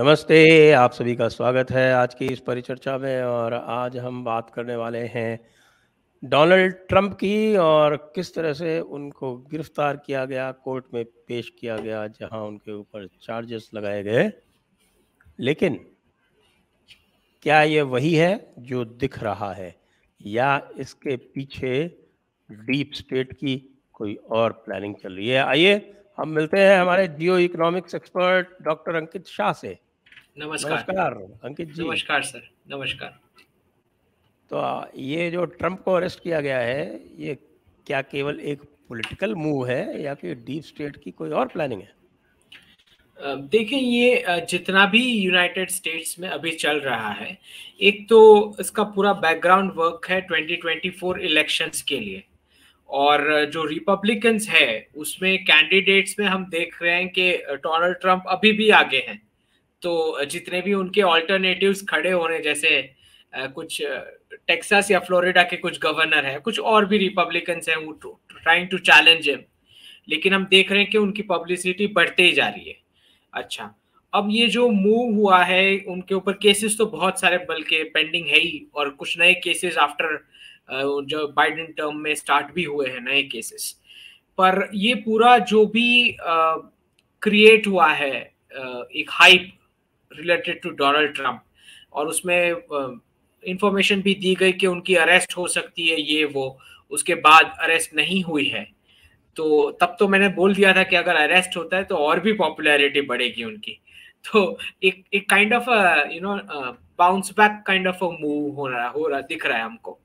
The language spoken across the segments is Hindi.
नमस्ते, आप सभी का स्वागत है आज की इस परिचर्चा में। और आज हम बात करने वाले हैं डोनाल्ड ट्रंप की, और किस तरह से उनको गिरफ्तार किया गया, कोर्ट में पेश किया गया, जहां उनके ऊपर चार्जेस लगाए गए। लेकिन क्या ये वही है जो दिख रहा है, या इसके पीछे डीप स्टेट की कोई और प्लानिंग चल रही है? आइए हम मिलते हैं हमारे जियो इकोनॉमिक्स एक्सपर्ट डॉक्टर अंकित शाह से। नमस्कार। नमस्कार अंकित जी। नमस्कार सर, नमस्कार। तो ये जो ट्रंप को अरेस्ट किया गया है, ये क्या केवल एक पॉलिटिकल मूव है, या फिर डीप स्टेट की कोई और प्लानिंग है? देखिए, ये जितना भी यूनाइटेड स्टेट्स में अभी चल रहा है, एक तो इसका पूरा बैकग्राउंड वर्क है 2024 इलेक्शंस के लिए। और जो रिपब्लिकन्स है उसमें कैंडिडेट्स में हम देख रहे हैं कि डोनाल्ड ट्रंप अभी भी आगे हैं। तो जितने भी उनके ऑल्टरनेटिव्स खड़े होने, जैसे कुछ टेक्सास या फ्लोरिडा के कुछ गवर्नर हैं, कुछ और भी रिपब्लिकन्स हैं वो ट्राइंग टू चैलेंज हिम, लेकिन हम देख रहे हैं कि उनकी पब्लिसिटी बढ़ते ही जा रही है। अच्छा, अब ये जो मूव हुआ है, उनके ऊपर केसेस तो बहुत सारे बल्कि पेंडिंग है ही, और कुछ नए cases after Joe Biden term में स्टार्ट भी हुए हैं नए केसेस। पर ये पूरा जो भी क्रिएट हुआ है, एक hype related to Donald Trump, और उसमें इंफॉर्मेशन भी दी गई कि उनकी अरेस्ट हो सकती है, ये वो, उसके बाद अरेस्ट नहीं हुई है। तो तब तो मैंने बोल दिया था कि अगर अरेस्ट होता है तो और भी पॉपुलैरिटी बढ़ेगी उनकी। तो एक kind of bounce back kind of move हो रहा दिख रहा है हमको।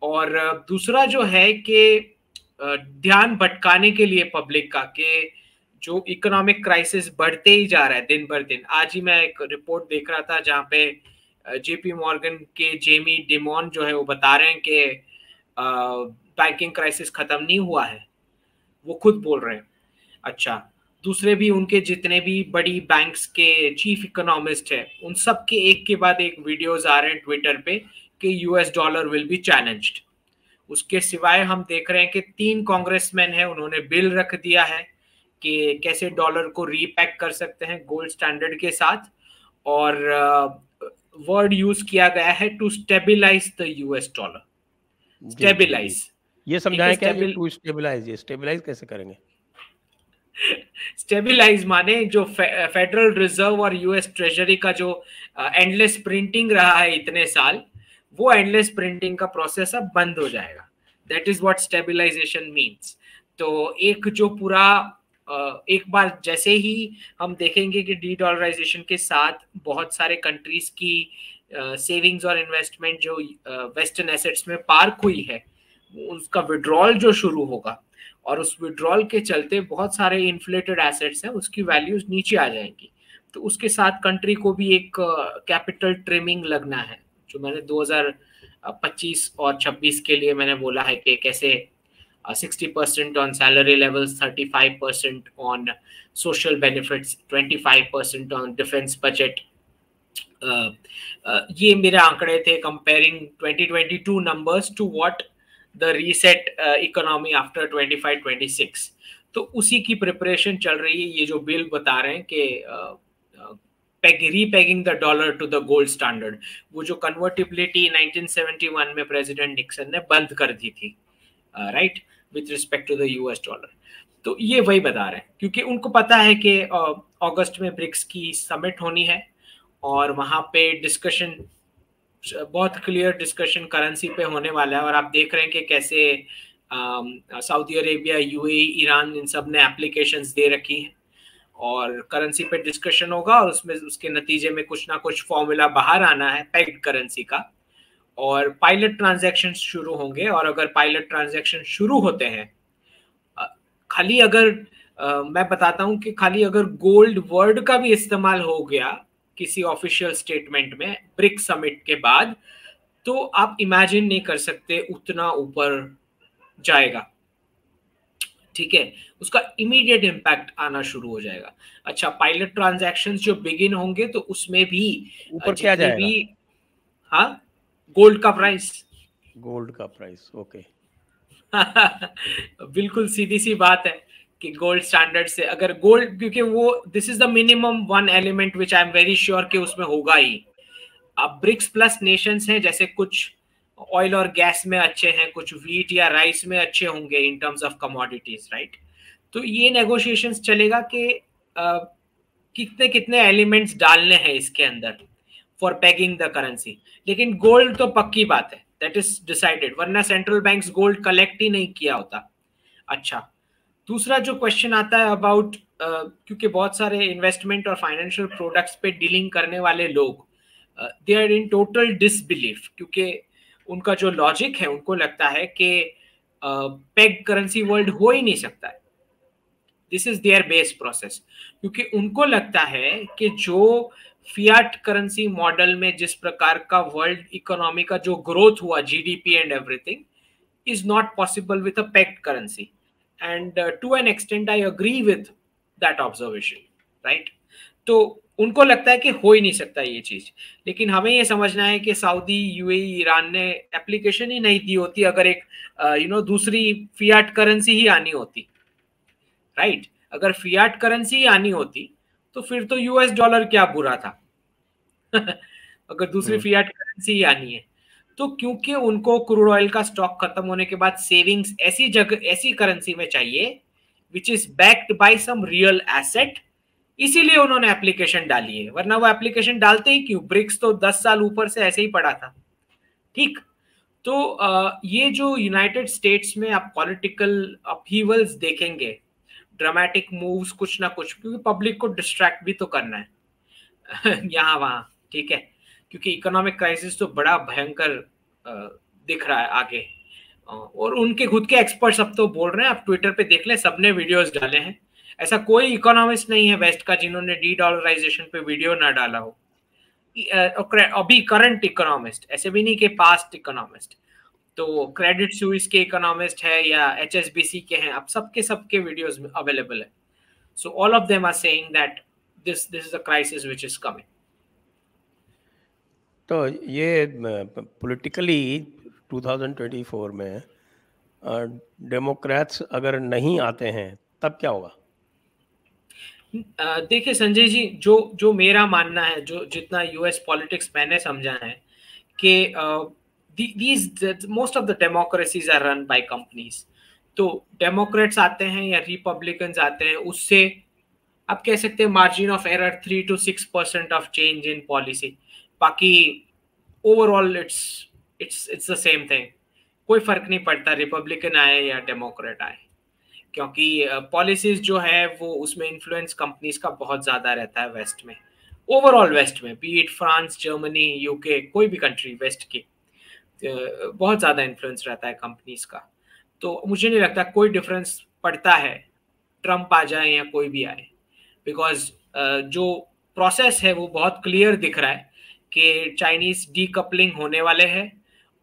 और दूसरा जो है कि ध्यान भटकाने के लिए पब्लिक का, कि जो इकोनॉमिक क्राइसिस बढ़ते ही जा रहा है दिन भर दिन। आज ही मैं एक रिपोर्ट देख रहा था जहाँ पे जेपी मॉर्गन के जेमी डिमॉन जो है वो बता रहे हैं कि बैंकिंग क्राइसिस खत्म नहीं हुआ है, वो खुद बोल रहे हैं। अच्छा, दूसरे भी उनके जितने भी बड़ी बैंक्स के चीफ इकोनॉमिस्ट है, उन सब के एक के बाद एक वीडियोस आ रहे हैं ट्विटर पे कि US dollar will be challenged. उसके सिवाय हम देख रहे हैं कि 3 कांग्रेसमैन हैं, उन्होंने बिल रख दिया है कि कैसे डॉलर को रीपैक कर सकते हैं गोल्ड स्टैंडर्ड के साथ। और वर्ड यूज किया गया है to stabilize the US dollar. Stabilize, ये समझाएं क्या, ये टू स्टेबलाइज, ये स्टेबलाइज कैसे करेंगे? स्टेबिलाइज माने जो फेडरल रिजर्व और यूएस ट्रेजरी का जो एंडलेस प्रिंटिंग रहा है इतने साल, वो एंडलेस प्रिंटिंग का प्रोसेस अब बंद हो जाएगा। That is what stabilisation means. तो एक जो पूरा एक बार जैसे ही हम देखेंगे कि डी डॉलराइजेशन के साथ बहुत सारे कंट्रीज की सेविंग्स और इन्वेस्टमेंट जो वेस्टर्न एसेट्स में पार्क हुई है, उसका विड्रॉल जो शुरू होगा, और उस विड्रॉल के चलते बहुत सारे इन्फ्लेटेड एसेट्स हैं, उसकी वैल्यूज नीचे आ जाएंगी। तो उसके साथ कंट्री को भी एक कैपिटल ट्रिमिंग लगना है, जो मैंने 2025 और 26 के लिए मैंने बोला है कि कैसे 60% on salary levels, 35% on social benefits, 25% on defence budget. ये मेरे आंकड़े थे comparing 2022 numbers to what the reset economy after 25-26। तो उसी की प्रिपरेशन चल रही है। ये जो बिल बता रहे हैं कि repegging the dollar to the gold standard, वो जो कन्वर्टिबिलिटी 1971 में प्रेसिडेंट निक्सन ने बंद कर दी थी, right, with respect to the US dollar. तो ये वही बता रहे हैं, क्योंकि उनको पता है कि अगस्त में ब्रिक्स की समिट होनी है, और वहां पे डिस्कशन, बहुत क्लियर डिस्कशन करेंसी पे होने वाला है। और आप देख रहे हैं कि कैसे सऊदी अरेबिया, यूएई, ईरान, इन सब ने एप्लीकेशंस दे रखी है, और करेंसी पे डिस्कशन होगा, और उसमें उसके नतीजे में कुछ ना कुछ फॉर्मूला बाहर आना है पेग्ड करेंसी का, और पायलट ट्रांजैक्शन शुरू होंगे। और अगर पायलट ट्रांजैक्शन शुरू होते हैं, खाली अगर मैं बताता हूं कि खाली अगर गोल्ड वर्ड का भी इस्तेमाल हो गया किसी ऑफिशियल स्टेटमेंट में ब्रिक्स समिट के बाद, तो आप इमेजिन नहीं कर सकते उतना ऊपर जाएगा। ठीक है, उसका इमीडिएट इम्पैक्ट आना शुरू हो जाएगा। अच्छा, पायलट ट्रांजैक्शंस जो बिगिन होंगे तो उसमें भी ऊपर क्या जाएगा? भी, हाँ, गोल्ड का प्राइस। गोल्ड का प्राइस, ओके। बिल्कुल सीधी सी बात है कि गोल्ड स्टैंडर्ड से अगर गोल्ड, क्योंकि वो this is the minimum one element which I am very sure कि उसमें होगा ही। अब ब्रिक्स प्लस नेशंस हैं, जैसे कुछ ऑयल और गैस में अच्छे हैं, कुछ व्हीट या राइस में अच्छे होंगे in terms of commodities, right. तो ये नेगोशिएशंस चलेगा कि कितने कितने एलिमेंट्स डालने हैं इसके अंदर फॉर पेगिंग द करेंसी। लेकिन गोल्ड तो पक्की बात है, दैट इज डिसाइडेड, वरना सेंट्रल बैंक्स गोल्ड कलेक्ट ही नहीं किया होता। अच्छा, दूसरा जो क्वेश्चन आता है अबाउट, क्योंकि बहुत सारे इन्वेस्टमेंट और फाइनेंशियल प्रोडक्ट्स पे डीलिंग करने वाले लोग they are in total disbelief, क्योंकि उनका जो लॉजिक है, उनको लगता है कि पेग करेंसी वर्ल्ड हो ही नहीं सकता है। This is there base process, क्योंकि उनको लगता है कि जो फियाट करेंसी मॉडल में जिस प्रकार का वर्ल्ड इकोनॉमी का जो ग्रोथ हुआ, GDP and everything, is not possible with a pegged currency. And to an extent I agree with that observation, right. तो उनको लगता है कि हो ही नहीं सकता ये चीज। लेकिन हमें ये समझना है कि सऊदी, यूएई, ईरान ने एप्लीकेशन ही नहीं दी होती अगर एक दूसरी फियाट करेंसी ही आनी होती, राइट। अगर फियाट करेंसी ही आनी होती तो फिर तो यूएस डॉलर क्या बुरा था अगर दूसरी फियाट करेंसी ही आनी है तो, क्योंकि उनको क्रूड ऑयल का स्टॉक खत्म होने के बाद सेविंग्स ऐसी जगह, ऐसी करेंसी में चाहिए which is backed by some real asset, इसीलिए उन्होंने एप्लीकेशन डाली है। वरना वो एप्लीकेशन डालते ही क्यों? ब्रिक्स तो 10 साल ऊपर से ऐसे ही पड़ा था, ठीक। तो ये जो यूनाइटेड स्टेट्स में आप पॉलिटिकल अपहीवल्स देखेंगे, ड्रामेटिक मूव्स, कुछ ना कुछ, क्योंकि पब्लिक को डिस्ट्रैक्ट भी तो करना है यहाँ वहां, ठीक है। क्योंकि इकोनॉमिक क्राइसिस तो बड़ा भयंकर दिख रहा है आगे, और उनके खुद के एक्सपर्ट्स अब तो बोल रहे हैं, आप ट्विटर पे देख लें, सबने वीडियोस डाले हैं। ऐसा कोई इकोनॉमिस्ट नहीं है वेस्ट का जिन्होंने डी डॉलराइजेशन पे वीडियो ना डाला हो। अभी करंट इकोनॉमिस्ट, ऐसे भी नहीं कि पास्ट इकोनॉमिस्ट, तो क्रेडिट स्विस के इकोनॉमिस्ट है या एचएसबीसी के हैं, अब सबके वीडियोस अवेलेबल है। So all of them are saying that this is a crisis which is coming. तो ये पॉलिटिकली 2024 में डेमोक्रेट्स अगर नहीं आते हैं तब क्या होगा? देखिए संजय जी, जो मेरा मानना है, जो जितना यूएस पॉलिटिक्स मैंने समझा है, कि these most of the democracies are run by companies। तो डेमोक्रेट्स आते हैं या रिपब्लिकन्स आते हैं, उससे आप कह सकते हैं margin of error 3 to 6% of change in policy. बाकी overall it's the same thing, कोई फर्क नहीं पड़ता रिपब्लिकन आए या डेमोक्रेट आए, क्योंकि पॉलिसीज जो है वो उसमें इन्फ्लुएंस कंपनीज का बहुत ज्यादा रहता है वेस्ट में, ओवरऑल वेस्ट में, B it France, Germany, UK, कोई भी कंट्री वेस्ट की, बहुत ज्यादा इन्फ्लुएंस रहता है कंपनीज का। तो मुझे नहीं लगता कोई डिफरेंस पड़ता है ट्रम्प आ जाए या कोई भी आए, बिकॉज जो प्रोसेस है वो बहुत क्लियर दिख रहा है कि चाइनीज डीकपलिंग होने वाले हैं,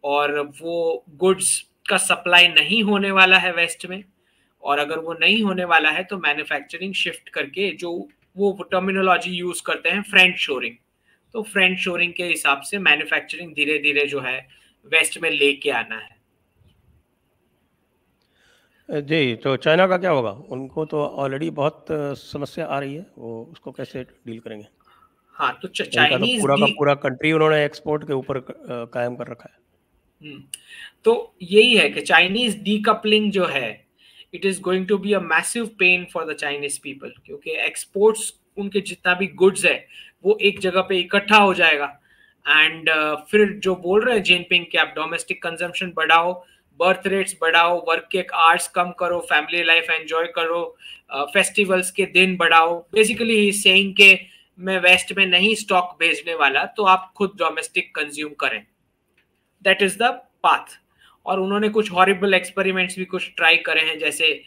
और वो गुड्स का सप्लाई नहीं होने वाला है वेस्ट में, और अगर वो नहीं होने वाला है तो मैन्युफैक्चरिंग शिफ्ट करके, जो वो टर्मिनोलॉजी यूज करते हैं फ्रेंड शोरिंग, तो फ्रेंड शोरिंग के हिसाब से मैन्युफैक्चरिंग धीरे धीरे जो है वेस्ट में लेके आना है। जी, तो चाइना का क्या होगा? उनको तो ऑलरेडी बहुत समस्या आ रही है, वो उसको कैसे डील करेंगे? हाँ, तो उनका तो चाइनीज पूरा का पूरा कंट्री उन्होंने एक्सपोर्ट के ऊपर कायम कर रखा है। तो यही है कि चाइनीज डीकपलिंग जो है, it is going to be a massive pain for the Chinese people, क्योंकि एक्सपोर्ट्स उनके जितना भी गुड्स है वो एक जगह पे इकट्ठा हो जाएगा। एंड फिर जो बोल रहे हैं जिनपिंग कि आप डोमेस्टिक कंजम्पशन बढ़ाओ, बर्थ रेट्स बढ़ाओ, वर्क के आवर्स कम करो, फैमिली लाइफ एंजॉय करो, फेस्टिवल्स के दिन बढ़ाओ, बेसिकली ही सेइंग के मैं वेस्ट में नहीं स्टॉक भेजने वाला, तो आप खुद डोमेस्टिक कंज्यूम करें, दैट इज द पाथ। और उन्होंने कुछ हॉरिबल एक्सपेरिमेंट्स भी कुछ ट्राई करे हैं, जैसे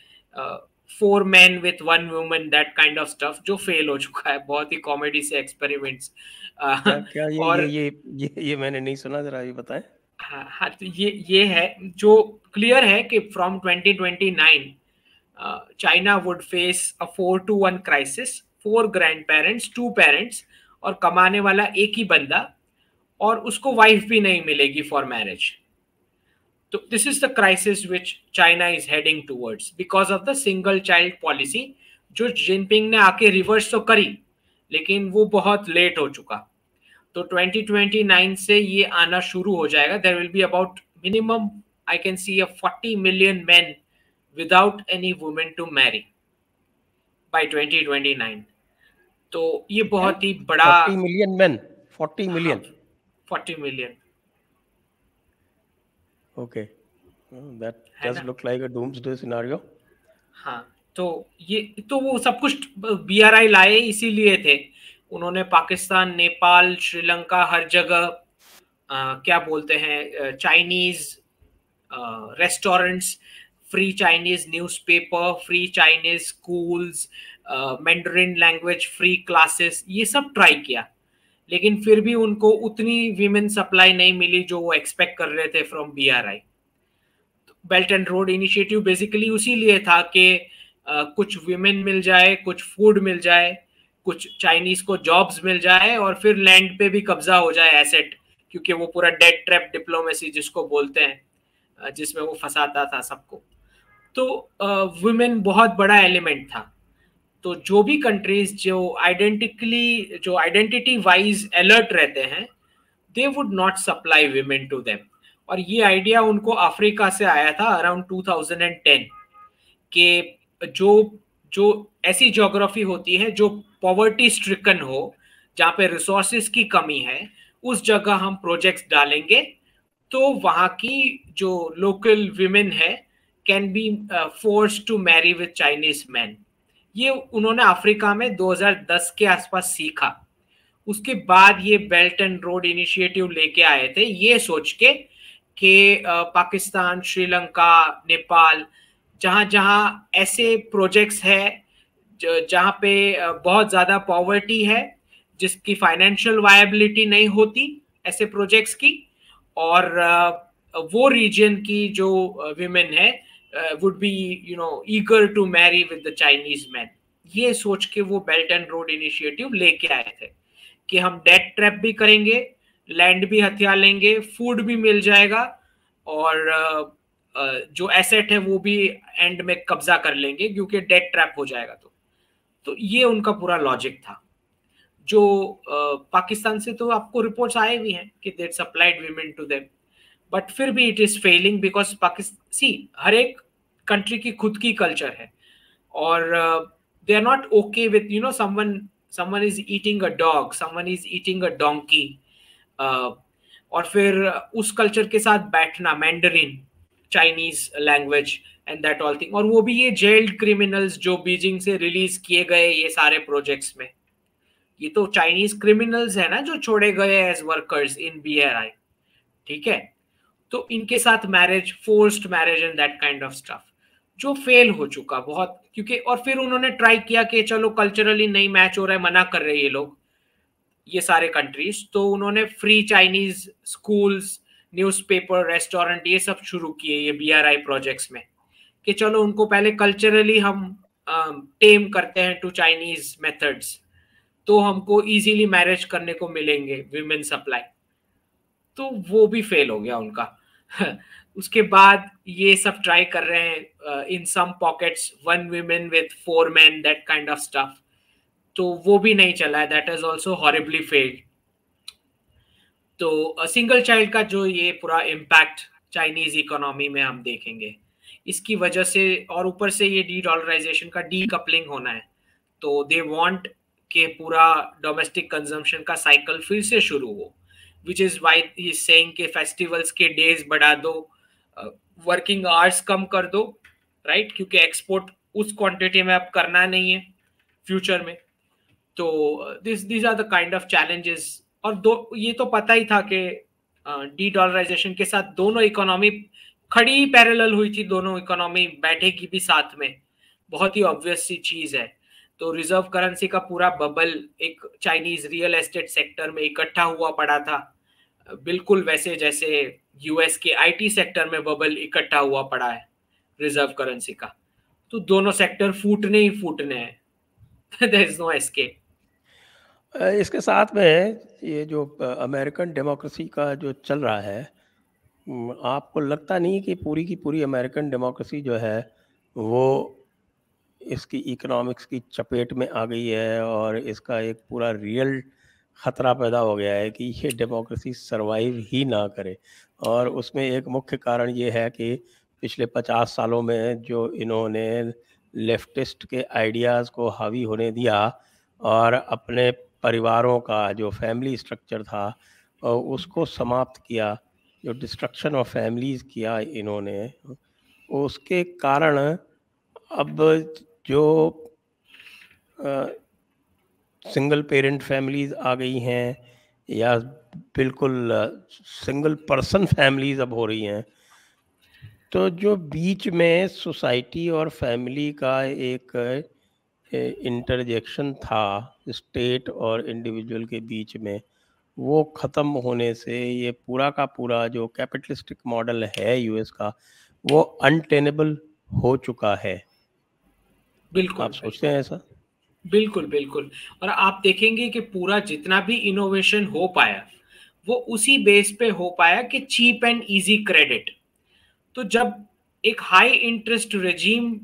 4 men with 1 woman, that kind of stuff, जो फेल हो चुका है, बहुत ही कॉमेडी से एक्सपेरिमेंट्स। क्या और ये मैंने नहीं सुना, जरा ये बताएं। हाँ, तो ये है जो क्लियर है कि from 2029 China would face a 4-to-1 crisis, 4 grand parents, 2 parents, और कमाने वाला एक ही बंदा, और उसको वाइफ भी नहीं मिलेगी फॉर मैरिज। तो this is the crisis which China is heading towards because of the single child policy, जो जिनपिंग ने आके रिवर्स तो करी लेकिन वो बहुत लेट हो चुका। तो 2029 से ये आना शुरू हो जाएगा। There will be about minimum I can see 40 million men without any women to marry by 2029। तो ये बहुत ही बड़ा 40 million men, 40 million. 40 million. Okay. That does look like a doomsday scenario. हाँ, तो ये तो वो सब कुछ BRI लाए इसीलिए थे। उन्होंने पाकिस्तान, नेपाल, श्रीलंका हर जगह क्या बोलते हैं, Chinese restaurants, free Chinese newspaper, free Chinese schools, Mandarin language free classes, ये सब ट्राई किया। लेकिन फिर भी उनको उतनी विमेन सप्लाई नहीं मिली जो वो एक्सपेक्ट कर रहे थे from BRI। Belt and road initiative basically उसी लिए था कि कुछ विमेन मिल जाए, कुछ फूड मिल जाए, कुछ चाइनीज को जॉब्स मिल जाए और फिर लैंड पे भी कब्जा हो जाए एसेट, क्योंकि वो पूरा डेट ट्रैप डिप्लोमेसी जिसको बोलते हैं, जिसमें वो फंसाता था सबको। तो वुमेन बहुत बड़ा एलिमेंट था। तो जो भी कंट्रीज जो आइडेंटिटी वाइज अलर्ट रहते हैं, they would not supply women to them. और ये आइडिया उनको अफ्रीका से आया था अराउंड 2010 के जो जो ऐसी ज्योग्राफी होती है जो पॉवर्टी स्ट्रिकन हो, जहाँ पे रिसोर्सेज की कमी है, उस जगह हम प्रोजेक्ट्स डालेंगे तो वहाँ की जो लोकल विमेन है can be forced to marry with Chinese man. ये उन्होंने अफ्रीका में 2010 के आसपास सीखा। उसके बाद ये बेल्ट एंड रोड इनिशिएटिव लेके आए थे ये सोच के कि पाकिस्तान, श्रीलंका, नेपाल, जहां जहां ऐसे प्रोजेक्ट्स है जहां पे बहुत ज्यादा पॉवर्टी है, जिसकी फाइनेंशियल वायबिलिटी नहीं होती ऐसे प्रोजेक्ट्स की, और वो रीजन की जो विमेन है would be eager to marry with the Chinese man. ये सोच के वो बेल्ट एंड रोड इनिशिएटिव लेके आए थे कि हम डेट ट्रैप भी करेंगे, लैंड भी हथिया लेंगे, फूड भी मिल जाएगा, और जो एसेट है वो भी एंड में कब्जा कर लेंगे क्योंकि डेट ट्रैप हो जाएगा। तो ये उनका पूरा लॉजिक था। जो पाकिस्तान से तो आपको रिपोर्ट्स आए भी हैं कि they supplied women to them, but फिर भी it is failing because Pakistan, हर एक कंट्री की खुद की कल्चर है, और they are not okay with someone is eating a dog, someone is eating a donkey, और फिर उस कल्चर के साथ बैठना, Mandarin, Chinese language and that all thing, और वो भी ये जेल्ड क्रिमिनल्स जो बीजिंग से रिलीज किए गए ये सारे प्रोजेक्ट्स में, ये तो चाइनीज क्रिमिनल्स है ना जो छोड़े गए एज वर्कर्स इन BRI, ठीक है। तो इनके साथ marriage, forced marriage and that kind of stuff, जो फेल हो चुका बहुत, क्योंकि और फिर उन्होंने ट्राई किया कि चलो कल्चरली नहीं मैच हो रहा है, मना कर रहे हैं ये लोग, ये सारे कंट्रीज, तो उन्होंने free Chinese schools, newspaper, restaurant ये सब शुरू किए ये BRI प्रोजेक्ट्स में, कि चलो उनको पहले कल्चरली हम टेम करते हैं टू चाइनीज मेथड्स, तो हमको इजीली मैरिज करने को मिलेंगे विमेन सप्लाई। तो वो भी फेल हो गया उनका। उसके बाद ये सब ट्राई कर रहे हैं in some pockets, 1 women with 4 men, that kind of stuff, तो वो भी नहीं चला है, that is also horribly failed. तो सिंगल चाइल्ड का जो ये पूरा इम्पैक्ट चाइनीज इकोनॉमी में हम देखेंगे, इसकी वजह से, और ऊपर से ये डी-डॉलराइजेशन का डीकपलिंग होना है, तो दे वांट के पूरा डोमेस्टिक कंजम्पशन का साइकिल फिर से शुरू हो, विच is why he is saying के फेस्टिवल्स के डेज बढ़ा दो, वर्किंग आवर्स कम कर दो, राइट, क्योंकि एक्सपोर्ट उस क्वांटिटी में अब करना नहीं है फ्यूचर में। तो this are the kind of challenges. और ये तो पता ही था कि डी-डॉलराइजेशन के साथ दोनों इकोनॉमी खड़ी पैरेलल हुई थी, दोनों इकोनॉमी बैठेगी भी साथ में, बहुत ही ऑब्वियस सी चीज है। तो रिजर्व करेंसी का पूरा बबल एक चाइनीज रियल एस्टेट सेक्टर में इकट्ठा हुआ पड़ा था, बिल्कुल वैसे जैसे US के IT सेक्टर में बबल इकट्ठा हुआ पड़ा है रिजर्व करेंसी का। तो दोनों सेक्टर फूटने ही फूटने हैं। There is no escape. इसके साथ में ये जो अमेरिकन डेमोक्रेसी का जो चल रहा है, आपको लगता नहीं कि पूरी की पूरी अमेरिकन डेमोक्रेसी जो है वो इसकी इकोनॉमिक्स की चपेट में आ गई है और इसका एक पूरा रियल खतरा पैदा हो गया है कि ये डेमोक्रेसी सरवाइव ही ना करे? और उसमें एक मुख्य कारण ये है कि पिछले 50 सालों में जो इन्होंने लेफ्टिस्ट के आइडियाज़ को हावी होने दिया और अपने परिवारों का जो फैमिली स्ट्रक्चर था उसको समाप्त किया, जो डिस्ट्रक्शन ऑफ फैमिलीज़ किया इन्होंने, उसके कारण अब जो सिंगल पेरेंट फैमिलीज आ गई हैं या बिल्कुल सिंगल पर्सन फैमिलीज अब हो रही हैं, तो जो बीच में सोसाइटी और फैमिली का एक इंटरजेक्शन था स्टेट और इंडिविजुअल के बीच में, वो ख़त्म होने से ये पूरा का पूरा जो कैपिटलिस्टिक मॉडल है यूएस का, वो अनटेनेबल हो चुका है। बिल्कुल आप सोचते हैं ऐसा? बिल्कुल बिल्कुल। और आप देखेंगे कि पूरा जितना भी इनोवेशन हो पाया वो उसी बेस पे हो पाया कि चीप एंड इजी क्रेडिट। तो जब एक हाई इंटरेस्ट रेजीम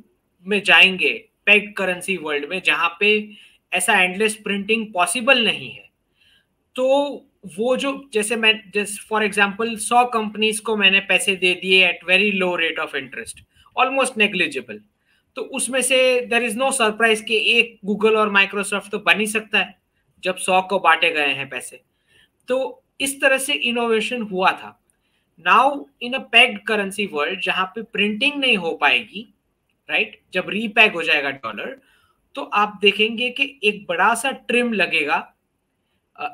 में जाएंगे पेग्ड करेंसी वर्ल्ड में, जहां पे ऐसा एंडलेस प्रिंटिंग पॉसिबल नहीं है, तो वो जो जैसे फॉर एग्जांपल 100 कंपनीज को मैंने पैसे दे दिए at very low rate of interest, almost negligible, तो उसमें से देयर इज नो सरप्राइज कि एक गूगल और माइक्रोसॉफ्ट तो बन ही सकता है जब 100 को बांटे गए हैं पैसे। तो इस तरह से इनोवेशन हुआ था। Now in a pegged currency world जहां पे प्रिंटिंग नहीं हो पाएगी, राइट, जब रीपैग हो जाएगा डॉलर, तो आप देखेंगे कि एक बड़ा सा ट्रिम लगेगा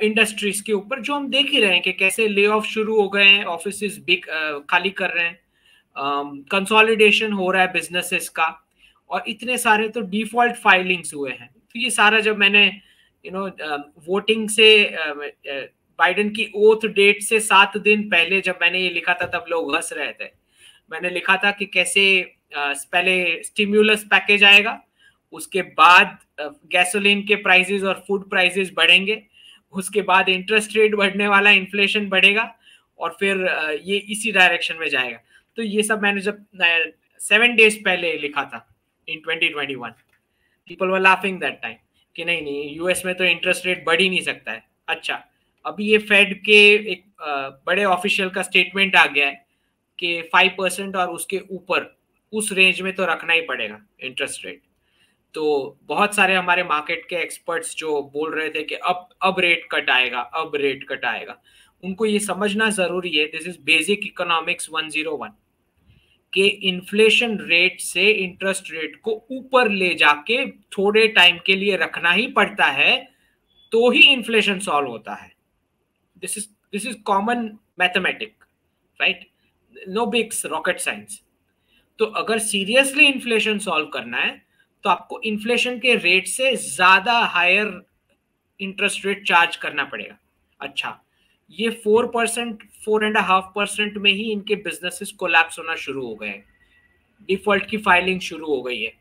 इंडस्ट्रीज के ऊपर, जो हम देख ही रहे हैं कि कैसे ले ऑफ शुरू हो गए हैं, ऑफिस बिक खाली कर रहे हैं, कंसोलिडेशन हो रहा है बिजनेसेस का, और इतने सारे तो डिफॉल्ट फाइलिंग्स हुए हैं। तो ये सारा जब मैंने वोटिंग से बाइडेन की ओथ डेट से 7 दिन पहले जब मैंने ये लिखा था तब लोग हंस रहे थे। मैंने लिखा था कि कैसे पहले स्टिम्युलस पैकेज आएगा, उसके बाद गैसोलीन के प्राइसेस और फूड प्राइसेस बढ़ेंगे, उसके बाद इंटरेस्ट रेट बढ़ने वाला, इन्फ्लेशन बढ़ेगा, और फिर ये इसी डायरेक्शन में जाएगा। तो ये सब मैंने जब 7 डेज पहले लिखा था इन 2021, people were laughing that time कि नहीं नहीं यूएस में तो इंटरेस्ट रेट बढ़ ही नहीं सकता है। अच्छा, अभी ये फेड के एक बड़े ऑफिशियल का स्टेटमेंट आ गया है कि 5% और उसके ऊपर उस रेंज में तो रखना ही पड़ेगा इंटरेस्ट रेट। तो बहुत सारे हमारे मार्केट के एक्सपर्ट्स जो बोल रहे थे कि अब रेट कट आएगा, अब रेट कट आएगा, उनको ये समझना जरूरी है, दिस इज बेसिक इकोनॉमिक्स 101, कि इन्फ्लेशन रेट से इंटरेस्ट रेट को ऊपर ले जाके थोड़े टाइम के लिए रखना ही पड़ता है, तो ही इन्फ्लेशन सॉल्व होता है। This is common mathematic, right, no big rocket science. तो अगर सीरियसली इन्फ्लेशन सॉल्व करना है तो आपको इन्फ्लेशन के रेट से ज्यादा हायर इंटरेस्ट रेट चार्ज करना पड़ेगा। अच्छा, ये 4%, 4.5% में ही इनके बिजनेसेस कोलैप्स होना शुरू हो गए, डिफॉल्ट की फाइलिंग शुरू हो गई है,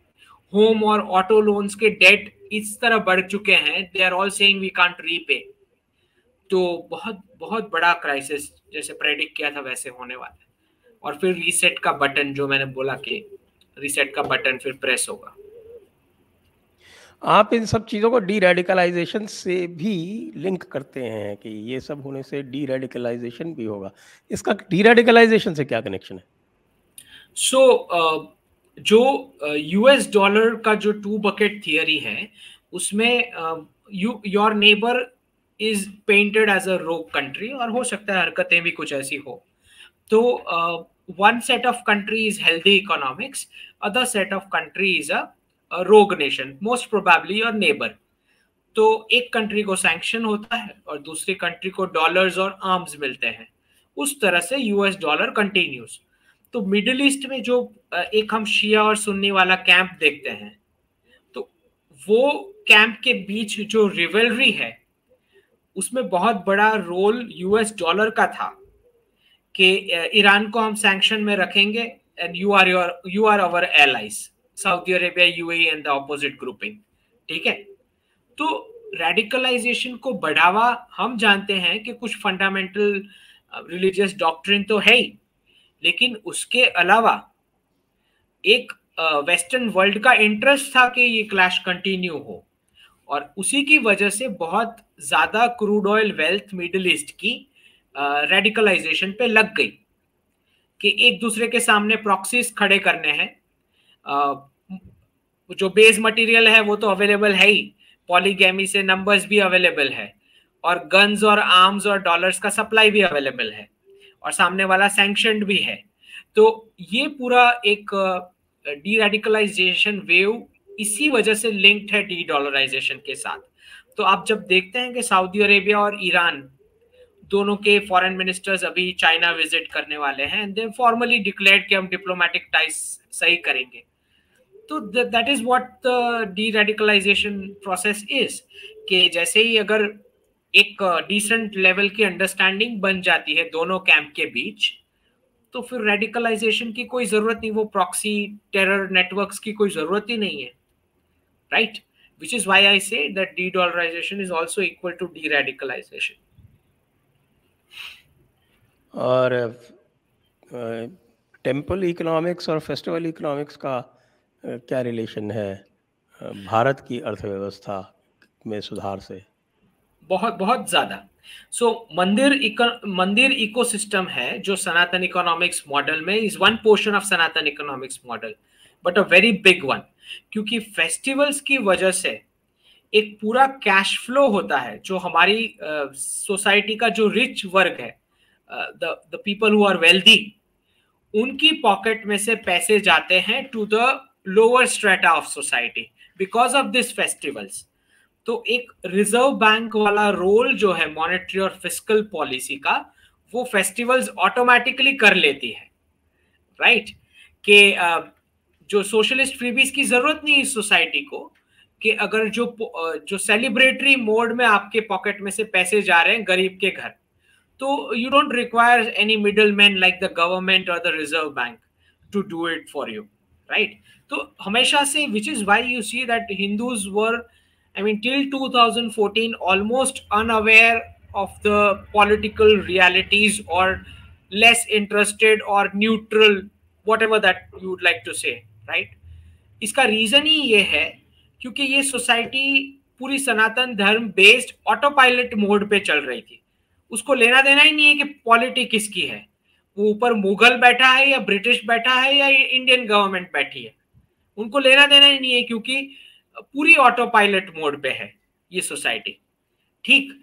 होम और ऑटो लोन्स के डेट इस तरह बढ़ चुके हैं, they are all saying we can't repay. तो बहुत बहुत बड़ा क्राइसिस जैसे प्रेडिक्ट किया था वैसे होने वाला है। और फिर रीसेट का बटन, जो मैंने बोला कि रीसेट का बटन फिर प्रेस होगा। आप इन सब चीज़ों को डी रेडिकलाइजेशन से भी लिंक करते हैं कि ये सब होने से डी रेडिकलाइजेशन भी होगा। इसका डी रेडिकलाइजेशन से क्या कनेक्शन है? जो यूएस डॉलर का जो 2 बकेट थियरी है, उसमें your neighbour is painted as a rogue country, और हो सकता है हरकतें भी कुछ ऐसी हो। तो one set of country is healthy economics, other set of country is a rogue nation, most probably your neighbor। तो एक कंट्री को सैंक्शन होता है और दूसरी कंट्री को डॉलर्स और आर्म्स मिलते हैं, उस तरह से यूएस डॉलर कंटिन्यूज। तो मिडिल ईस्ट में जो एक हम शिया और सुन्नी वाला कैंप देखते हैं, तो वो कैंप के बीच जो रिवलरी है उसमें बहुत बड़ा रोल यूएस डॉलर का था कि ईरान को हम सैंक्शन में रखेंगे and you are our allies, Saudi Arabia, UAE and the opposite grouping. ठीक है, तो रेडिकलाइजेशन को बढ़ावा हम जानते हैं कि कुछ फंडामेंटल रिलीजियस डॉक्ट्रिन तो है ही, लेकिन उसके अलावा एक वेस्टर्न वर्ल्ड का इंटरेस्ट था कि ये क्लैश कंटिन्यू हो, और उसी की वजह से बहुत ज्यादा crude oil wealth middle east की रेडिकलाइजेशन पे लग गई कि एक दूसरे के सामने प्रॉक्सीज खड़े करने हैं। जो बेस मटेरियल है वो तो अवेलेबल है ही, पॉलीगैमी से नंबर्स भी अवेलेबल है, और गन्स और आर्म्स और डॉलर्स का सप्लाई भी अवेलेबल है, और सामने वाला सैंक्शनड भी है। तो ये पूरा एक डी रेडिकलाइजेशन वेव इसी वजह से लिंक्ड है डी डॉलराइजेशन के साथ। तो आप जब देखते हैं कि सऊदी अरेबिया और ईरान दोनों के फॉरेन मिनिस्टर्स अभी चाइना विजिट करने वाले हैं, एंड दे फॉर्मली डिक्लेयर्ड कि हम डिप्लोमेटिक टाइज सही करेंगे। तो that is what the deradicalization process is, कि जैसे ही अगर एक डिसेंट लेवल की अंडरस्टैंडिंग बन जाती है दोनों कैंप के बीच, तो फिर रेडिकलाइजेशन की कोई जरूरत नहीं, वो प्रॉक्सी टेरर नेटवर्क्स की कोई जरूरत ही नहीं है, right? Which is why I say that dedollarization is also equal to deradicalization. और टेम्पल इकोनॉमिक्स और फेस्टिवल इकोनॉमिक्स का क्या रिलेशन है भारत की अर्थव्यवस्था में सुधार से? बहुत बहुत ज्यादा। सो मंदिर इकोसिस्टम है जो सनातन इकोनॉमिक्स मॉडल में is one portion of Sanatan economics model, but a very big one, क्योंकि फेस्टिवल्स की वजह से एक पूरा कैश फ्लो होता है जो हमारी सोसाइटी का जो रिच वर्ग है, the people who are wealthy, उनकी पॉकेट में से पैसे जाते हैं to the lower strata of society because of this festivals. तो एक रिजर्व बैंक वाला रोल जो है मॉनेटरी और फिस्कल पॉलिसी का, वो फेस्टिवल्स ऑटोमेटिकली कर लेती है, राइट? कि जो सोशलिस्ट फ्रीबीज की जरूरत नहीं इस सोसाइटी को, कि अगर जो सेलिब्रेटरी मोड में आपके पॉकेट में से पैसे जा रहे हैं गरीब के घर, तो you don't require any middleman like the government or the reserve bank to do it for you, right? तो हमेशा से, which is why you see that Hindus were, I mean, till 2014 almost unaware of the political realities or less interested or neutral, whatever that you would like to say, right? इसका रीजन ही ये है क्योंकि ये सोसाइटी पूरी सनातन धर्म बेस्ड ऑटो पायलट मोड पे चल रही थी। उसको लेना देना ही नहीं है कि पॉलिटी किसकी है, वो ऊपर मुगल बैठा है या ब्रिटिश बैठा है या इंडियन गवर्नमेंट बैठी है, उनको लेना देना ही नहीं है, क्योंकि पूरी ऑटो पायलट मोड पे है ये सोसाइटी, ठीक?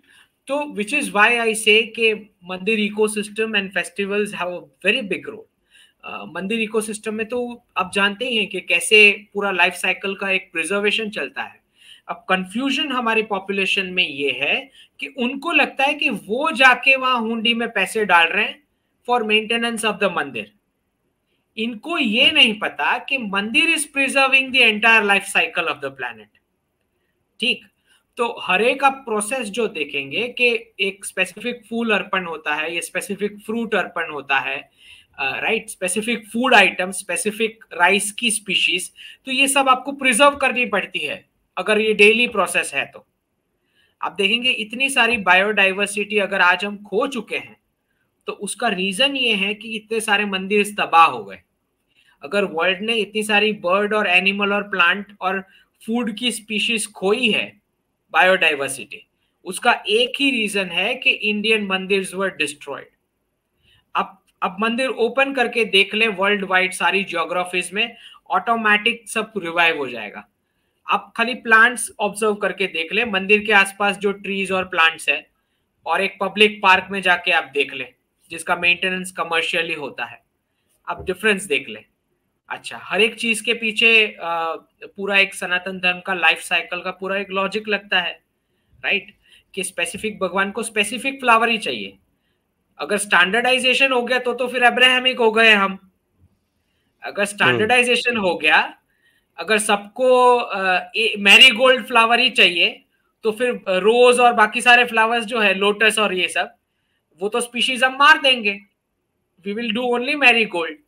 तो विच इज व्हाई आई से कि मंदिर ecosystem and festivals have a very big role. मंदिर इकोसिस्टम में तो आप जानते ही हैं कि कैसे पूरा लाइफ साइकिल का एक प्रिजर्वेशन चलता है। अब कंफ्यूजन हमारी पॉपुलेशन में ये है कि उनको लगता है कि वो जाके वहां हुंडी में पैसे डाल रहे हैं फॉर मेंटेनेंस ऑफ द मंदिर। इनको ये नहीं पता कि मंदिर is preserving the entire life cycle of the planet, ठीक? तो हर एक आप प्रोसेस जो देखेंगे कि एक स्पेसिफिक फूल अर्पण होता है, ये स्पेसिफिक फ्रूट अर्पण होता है, right? Specific food item, specific rice की स्पीशीज, तो ये सब आपको प्रिजर्व करनी पड़ती है अगर ये डेली प्रोसेस है। तो आप देखेंगे इतनी सारी बायोडाइवर्सिटी अगर आज हम खो चुके हैं, तो उसका रीजन ये है कि इतने सारे मंदिर तबाह हो गए। अगर वर्ल्ड ने इतनी सारी बर्ड और एनिमल और प्लांट और फूड की स्पीशीज खोई है, बायोडाइवर्सिटी, उसका एक ही रीजन है कि इंडियन मंदिर्स वर डिस्ट्रॉयड। अब मंदिर ओपन करके देख ले वर्ल्ड वाइड सारी ज्योग्राफीज में, ऑटोमेटिक सब रिवाइव हो जाएगा। आप खाली प्लांट्स ऑब्जर्व करके देख ले, मंदिर के आसपास जो ट्रीज और प्लांट्स है, और एक पब्लिक पार्क में जाके आप देख ले जिसका मेंटेनेंस कमर्शियली होता है, आप डिफरेंस देख ले। अच्छा, हर एक चीज के पीछे पूरा एक सनातन धर्म का लाइफ साइकिल का पूरा एक लॉजिक लगता है, राइट? कि स्पेसिफिक भगवान को स्पेसिफिक फ्लावर ही चाहिए। अगर स्टैंडर्डाइजेशन हो गया तो फिर अब्राहमिक हो गए हम। अगर स्टैंडर्डाइजेशन हो गया, अगर सबको मैरीगोल्ड फ्लावर ही चाहिए, तो फिर रोज और बाकी सारे फ्लावर्स जो है, लोटस और ये सब, वो तो स्पीशीज हम मार देंगे। We will do only marigold,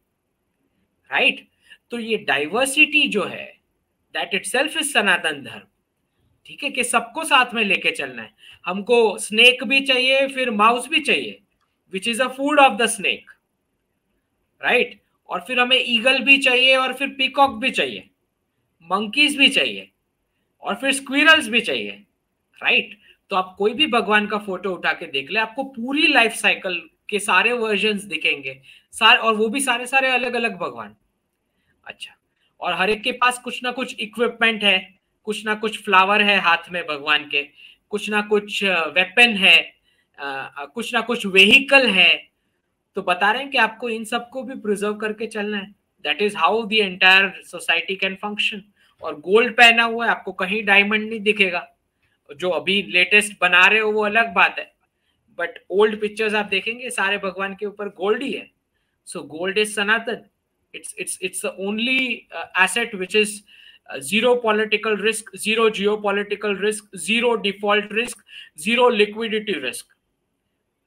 right? तो ये डाइवर्सिटी जो है, दैट इटसेल्फ इज सनातन धर्म, ठीक है? कि सबको साथ में लेके चलना है। हमको स्नेक भी चाहिए, फिर माउस भी चाहिए, which is a food of the snake, right. और फिर हमें ईगल भी चाहिए, और फिर पीकॉक भी चाहिए, मंकीज भी चाहिए, और फिर स्क्विरल्स भी चाहिए, राइट। तो आप कोई भी भगवान का फोटो उठा के देख ले, आपको पूरी लाइफ साइकिल के सारे वर्जन्स दिखेंगे, सारे, और वो भी सारे सारे अलग अलग भगवान। अच्छा, और हर एक के पास कुछ ना कुछ इक्विपमेंट है, कुछ ना कुछ फ्लावर है हाथ में भगवान के, कुछ ना कुछ वेपन है, कुछ ना कुछ व्हीकल है। तो बता रहे हैं कि आपको इन सबको भी प्रिजर्व करके चलना है। That is how the entire society can function. और गोल्ड पहना हुआ है, आपको कहीं डायमंड नहीं दिखेगा। जो अभी लेटेस्ट बना रहे हो वो अलग बात है, बट ओल्ड पिक्चर्स आप देखेंगे सारे भगवान के ऊपर गोल्ड ही है। So gold is Sanatan. It's the only asset which is zero political risk, zero geopolitical risk, zero default risk, zero liquidity risk,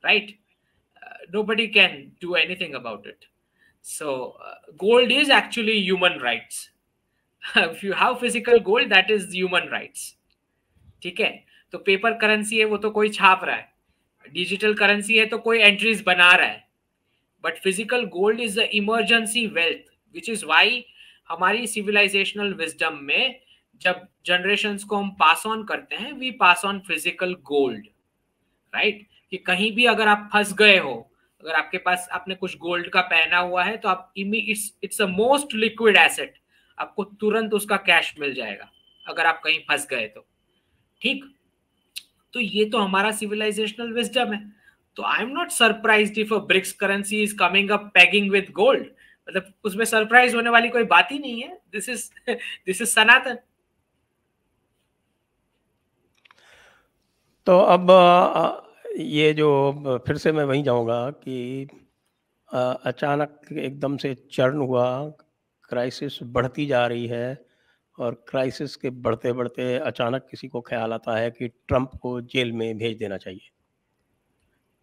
right? Nobody can do anything about it. So gold is actually human rights. If you have physical gold, that is human rights. ठीक है। तो पेपर करेंसी है, वो तो कोई छाप रहा है, डिजिटल करेंसी है तो कोई एंट्रीज बना रहा है, but physical gold is the emergency wealth, which is why हमारी सिविलाइजेशनल विजडम में जब जनरेशंस को हम पास ऑन करते हैं, we pass on physical gold, right. कि कहीं भी अगर आप फंस गए हो, अगर आपके पास आपने कुछ गोल्ड का पहना हुआ है, तो आप it's a most liquid asset, आपको तुरंत उसका कैश मिल जाएगा अगर आप कहीं फंस गए तो, ठीक। तो ये तो हमारा सिविलाइजेशनल विजडम है। तो I am not surprised if a BRICS currency is coming up pegging with gold. मतलब उसमें सरप्राइज होने वाली कोई बात ही नहीं है। दिस इज सनातन। तो अब ये जो फिर से मैं वहीं जाऊंगा कि अचानक एकदम से चर्न हुआ, क्राइसिस बढ़ती जा रही है, और क्राइसिस के बढ़ते बढ़ते अचानक किसी को ख्याल आता है कि ट्रंप को जेल में भेज देना चाहिए।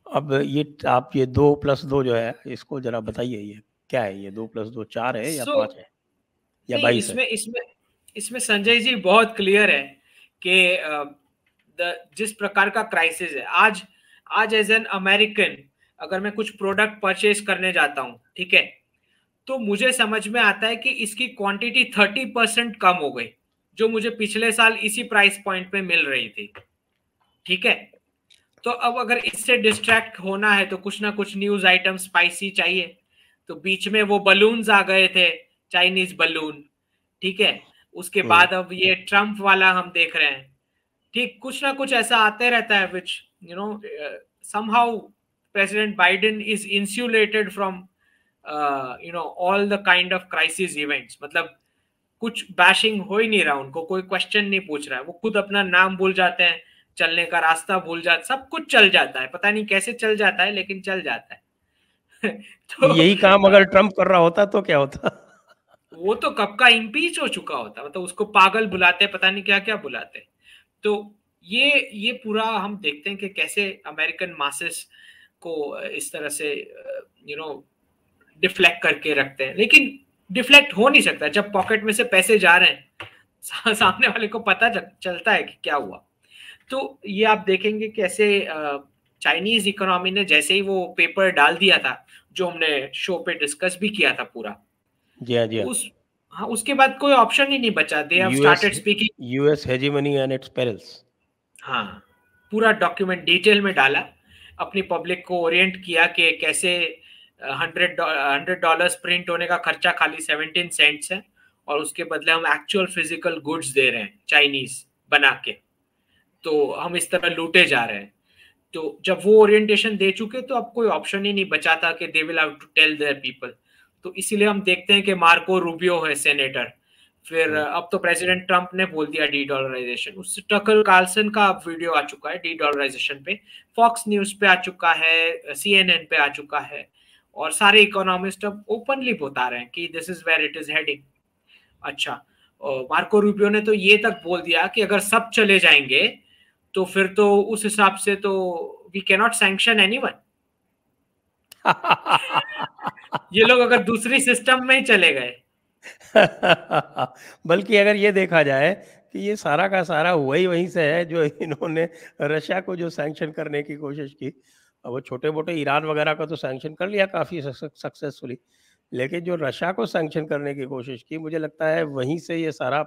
अब ये आप ये 2+2 जो है, इसको जरा बताइए, ये क्या है? ये 2+2 4 है या 5 है या नहीं, 22 है? इसमें संजय जी बहुत क्लियर है कि जिस प्रकार का क्राइसिस है आज, एज एन अमेरिकन अगर मैं कुछ प्रोडक्ट परचेज करने जाता हूं, ठीक है, तो मुझे समझ में आता है कि इसकी क्वांटिटी 30% कम हो गई, जो मुझे पिछले साल इसी प्राइस पॉइंट पे मिल रही थी, ठीक है। तो अब अगर इससे डिस्ट्रैक्ट होना है तो कुछ ना कुछ न्यूज आइटम स्पाइसी चाहिए। तो बीच में वो बलून्स आ गए थे, चाइनीज बलून, ठीक है। उसके बाद अब ये ट्रम्प वाला हम देख रहे हैं, ठीक। कुछ ना कुछ ऐसा आते रहता है which somehow President Biden is insulated from all the kind of crisis events. मतलब कुछ बैशिंग हो ही नहीं रहा, उनको कोई क्वेश्चन नहीं पूछ रहा है, वो खुद अपना नाम भूल जाते हैं, चलने का रास्ता भूल जाते, सब कुछ चल जाता है, पता नहीं कैसे चल जाता है, लेकिन चल जाता है। तो यही काम अगर ट्रम्प कर रहा होता तो क्या होता? वो तो कब का इम्पीच हो चुका होता, मतलब उसको पागल बुलाते, पता नहीं क्या क्या बुलाते। तो ये पूरा हम देखते हैं कि कैसे अमेरिकन मासेस को इस तरह से डिफ्लेक्ट करके रखते हैं। लेकिन डिफ्लेक्ट हो नहीं सकता जब पॉकेट में से पैसे जा रहे हैं, सामने वाले को पता चलता है कि क्या हुआ। तो ये आप देखेंगे कैसे चाइनीज इकोनॉमी ने जैसे ही वो पेपर डाल दिया था, जो हमने शो पे डिस्कस भी किया था पूरा, जी हाँ, जी हाँ। हाँ, उसके बाद कोई ऑप्शन ही नहीं बचा। They have started speaking US hegemony and it's perils. हाँ, पूरा डॉक्यूमेंट डिटेल में डाला, अपनी पब्लिक को ओरिएंट किया कि कैसे $100 प्रिंट होने का खर्चा खाली 17 सेंट्स है, और उसके बदले हम एक्चुअल फिजिकल गुड्स दे रहे हैं चाइनीज बना के, तो हम इस तरह लूटे जा रहे हैं। तो जब वो ओरिएंटेशन दे चुके तो अब कोई ऑप्शन ही नहीं बचा था कि they will have to tell their people. तो इसीलिए हम देखते हैं कि मार्को रूबियो है सेनेटर, फिर अब तो प्रेसिडेंट ट्रंप ने बोल दिया डी डॉलराइजेशन, उससे टकर कार्लसन का वीडियो आ चुका है डी डॉलराइजेशन पे, फॉक्स न्यूज पे आ चुका है, CNN पे आ चुका है, और सारे इकोनॉमिस्ट अब ओपनली बता रहे हैं कि this is where it is heading. अच्छा, मार्को रूबियो ने तो ये तक बोल दिया कि अगर सब चले जाएंगे तो फिर तो उस हिसाब से तो we can not sanction anyone. ये लोग अगर दूसरी सिस्टम में ही चले गए। बल्कि अगर ये देखा जाए कि ये सारा का सारा वहीं से है जो इन्होंने रशिया को जो सैंक्शन करने की कोशिश की। अब वो छोटे मोटे ईरान वगैरह का तो सैंक्शन कर लिया काफ़ी सक्सेसफुली, लेकिन जो रशिया को सैंक्शन करने की कोशिश की, मुझे लगता है वहीं से ये सारा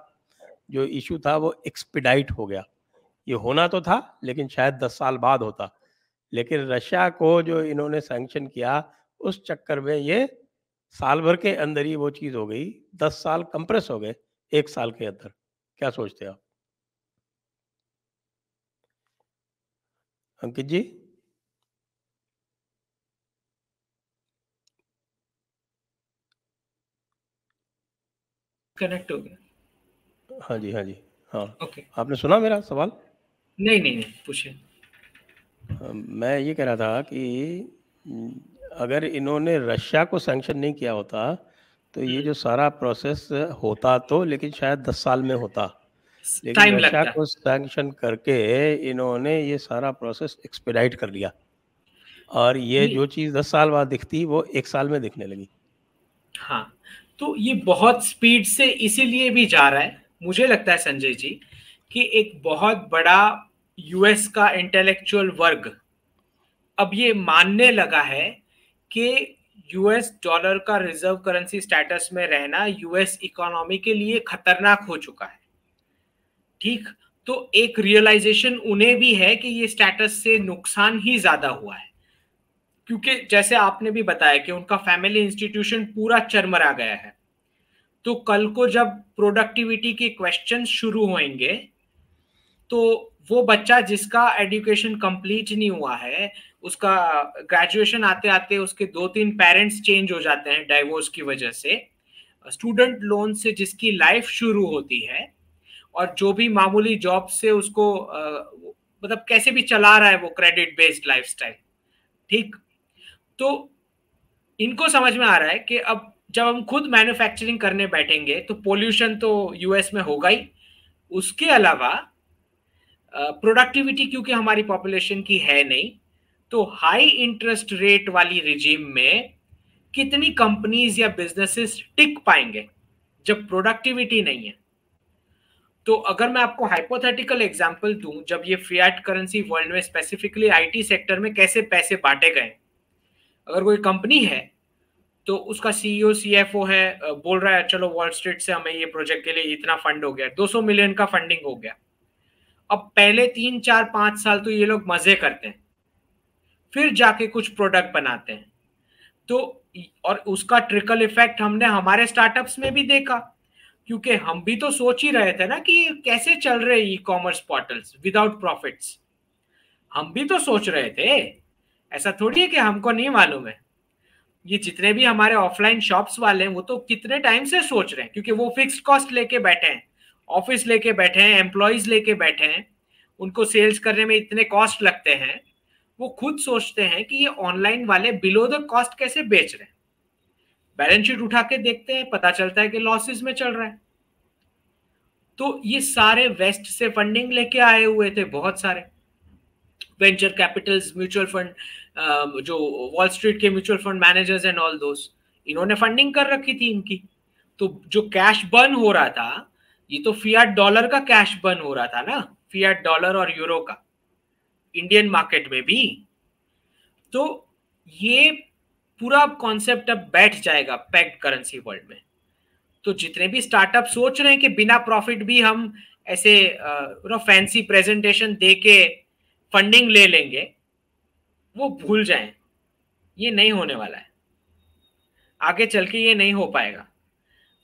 जो इशू था वो एक्सपीडाइट हो गया। ये होना तो था, लेकिन शायद 10 साल बाद होता। लेकिन रशिया को जो इन्होंने सैंक्शन किया, उस चक्कर में ये साल भर के अंदर ही वो चीज़ हो गई, 10 साल कंप्रेस हो गए 1 साल के अंदर। क्या सोचते हैं आप? अंकित जी? कनेक्ट हो गया। हाँ जी, हाँ जी। हाँ, ओके। आपने सुना मेरा सवाल? नहीं नहीं नहीं, पूछिए। मैं ये कह रहा था कि अगर इन्होंने रशिया को सैंक्शन नहीं किया होता, तो ये जो सारा प्रोसेस होता तो, लेकिन शायद 10 साल में होता। लेकिन टाइम रशिया लगता। को सैंक्शन करके इन्होंने ये सारा प्रोसेस एक्सपेडाइट कर लिया, और ये ये जो चीज़ 10 साल बाद दिखती, वो 1 साल में दिखने लगी। हाँ, तो ये बहुत स्पीड से इसीलिए भी जा रहा है, मुझे लगता है संजय जी, कि एक बहुत बड़ा यूएस का इंटेलेक्चुअल वर्ग अब ये मानने लगा है कि यूएस डॉलर का रिजर्व करेंसी स्टेटस में रहना यूएस इकोनॉमी के लिए खतरनाक हो चुका है। ठीक, तो एक रियलाइजेशन उन्हें भी है कि ये स्टेटस से नुकसान ही ज्यादा हुआ है, क्योंकि जैसे आपने भी बताया कि उनका फैमिली इंस्टीट्यूशन पूरा चरमरा गया है। तो कल को जब प्रोडक्टिविटी के क्वेश्चन शुरू होंगे, तो वो बच्चा जिसका एजुकेशन कंप्लीट नहीं हुआ है, उसका ग्रेजुएशन आते आते उसके 2-3 पेरेंट्स चेंज हो जाते हैं डाइवोर्स की वजह से, स्टूडेंट लोन से जिसकी लाइफ शुरू होती है, और जो भी मामूली जॉब से उसको मतलब कैसे भी चला रहा है वो क्रेडिट बेस्ड लाइफस्टाइल। ठीक, तो इनको समझ में आ रहा है कि अब जब हम खुद मैन्युफैक्चरिंग करने बैठेंगे तो पोल्यूशन तो यूएस में होगा ही, उसके अलावा प्रोडक्टिविटी क्योंकि हमारी पॉपुलेशन की है नहीं, तो हाई इंटरेस्ट रेट वाली रिजीम में कितनी कंपनीज या बिजनेसेस टिक पाएंगे जब प्रोडक्टिविटी नहीं है। तो अगर मैं आपको हाइपोथेटिकल एग्जांपल दूं, जब ये फिएट करेंसी वर्ल्ड में स्पेसिफिकली आईटी सेक्टर में कैसे पैसे बांटे गए, अगर कोई कंपनी है तो उसका सीईओ सीएफओ है, बोल रहा है चलो वॉल स्ट्रीट से हमें ये प्रोजेक्ट के लिए इतना फंड हो गया, 200 मिलियन का फंडिंग हो गया। अब पहले 3-4-5 साल तो ये लोग मजे करते हैं, फिर जाके कुछ प्रोडक्ट बनाते हैं। तो और उसका ट्रिकल इफेक्ट हमने हमारे स्टार्टअप्स में भी देखा, क्योंकि हम भी तो सोच ही रहे थे ना कि कैसे चल रहे e commerce portals without profits. हम भी तो सोच रहे थे, ऐसा थोड़ी है कि हमको नहीं मालूम है। ये जितने भी हमारे ऑफलाइन शॉप्स वाले हैं वो तो कितने टाइम से सोच रहे हैं, क्योंकि वो फिक्स्ड कॉस्ट लेके बैठे हैं, ऑफिस लेके बैठे हैं, एम्प्लॉयज लेके बैठे हैं, उनको सेल्स करने में इतने कॉस्ट लगते हैं। वो खुद सोचते हैं कि ये ऑनलाइन वाले बिलो द कॉस्ट कैसे बेच रहे हैं। बैलेंस शीट उठा के देखते हैं, पता चलता है कि लॉसेस में चल रहा है। तो ये सारे वेस्ट से फंडिंग लेके आए हुए थे, बहुत सारे वेंचर कैपिटल्स, म्यूचुअल फंड, जो वॉल स्ट्रीट के mutual fund managers and all those, इन्होंने फंडिंग कर रखी थी इनकी। तो जो कैश बर्न हो रहा था, ये तो फियाट डॉलर का कैश बर्न हो रहा था ना, फियाट डॉलर और यूरो का, इंडियन मार्केट में भी। तो ये पूरा कॉन्सेप्ट अब बैठ जाएगा पैक्ड करेंसी वर्ल्ड में। तो जितने भी स्टार्टअप सोच रहे हैं कि बिना प्रॉफिट भी हम ऐसे फैंसी प्रेजेंटेशन दे के फंडिंग ले लेंगे, वो भूल जाएं, ये नहीं होने वाला है। आगे चल के ये नहीं हो पाएगा।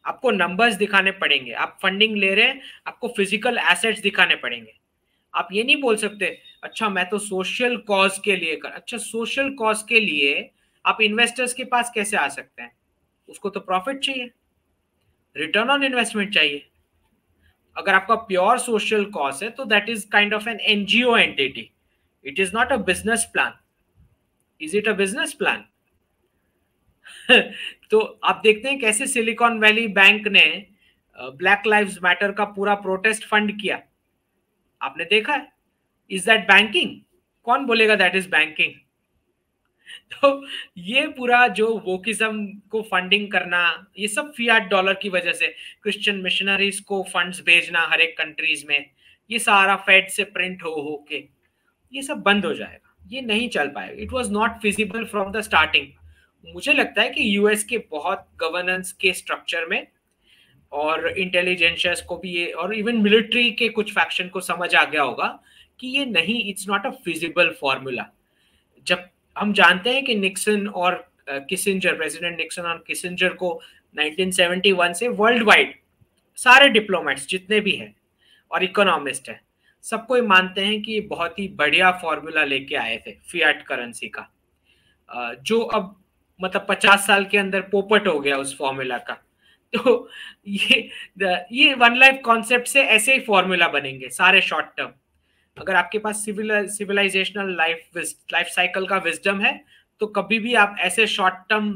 आपको नंबर्स दिखाने पड़ेंगे, आप फंडिंग ले रहे हैं, आपको फिजिकल एसेट्स दिखाने पड़ेंगे। आप ये नहीं बोल सकते अच्छा मैं तो सोशल कॉज के लिए कर, अच्छा सोशल कॉज के लिए आप इन्वेस्टर्स के पास कैसे आ सकते हैं? उसको तो प्रॉफिट चाहिए, रिटर्न ऑन इन्वेस्टमेंट चाहिए। अगर आपका प्योर सोशल कॉज है तो that is kind of an NGO entity, it is not a business plan. Is it a business plan? तो आप देखते हैं कैसे सिलिकॉन वैली बैंक ने ब्लैक लाइव्स मैटर का पूरा प्रोटेस्ट फंड किया, आपने देखा है? Is that banking? कौन बोलेगा दैट इज बैंकिंग? तो ये पूरा जो वोकिज्म को फंडिंग करना, ये सब फियाट डॉलर की वजह से, क्रिश्चियन मिशनरीज को फंड्स भेजना हर एक कंट्रीज में, ये सारा फेड से प्रिंट हो के ये सब बंद हो जाएगा, ये नहीं चल पाएगा। It was not feasible from the starting. मुझे लगता है कि यूएस के बहुत गवर्नेंस के स्ट्रक्चर में और इंटेलिजेंशियस को भी ये और इवन मिलिट्री के कुछ फैक्शन को समझ आ गया होगा कि ये नहीं, it's not a feasible formula. जब हम जानते हैं कि निक्सन और किसिंजर, प्रेसिडेंट निक्सन और किसिंजर को 1971 से वर्ल्ड वाइड सारे डिप्लोमेट्स जितने भी हैं और इकोनॉमिस्ट हैं, सबको ये मानते हैं कि ये बहुत ही बढ़िया फॉर्मूला लेके आए थे फियाट करेंसी का, जो अब मतलब 50 साल के अंदर पोपट हो गया उस फॉर्मूला का। तो ये वन लाइफ कॉन्सेप्ट से ऐसे ही फॉर्मूला बनेंगे सारे शॉर्ट टर्म। अगर आपके पास सिविलाइजेशनल लाइफ साइकिल का विजडम है तो कभी भी आप ऐसे शॉर्ट टर्म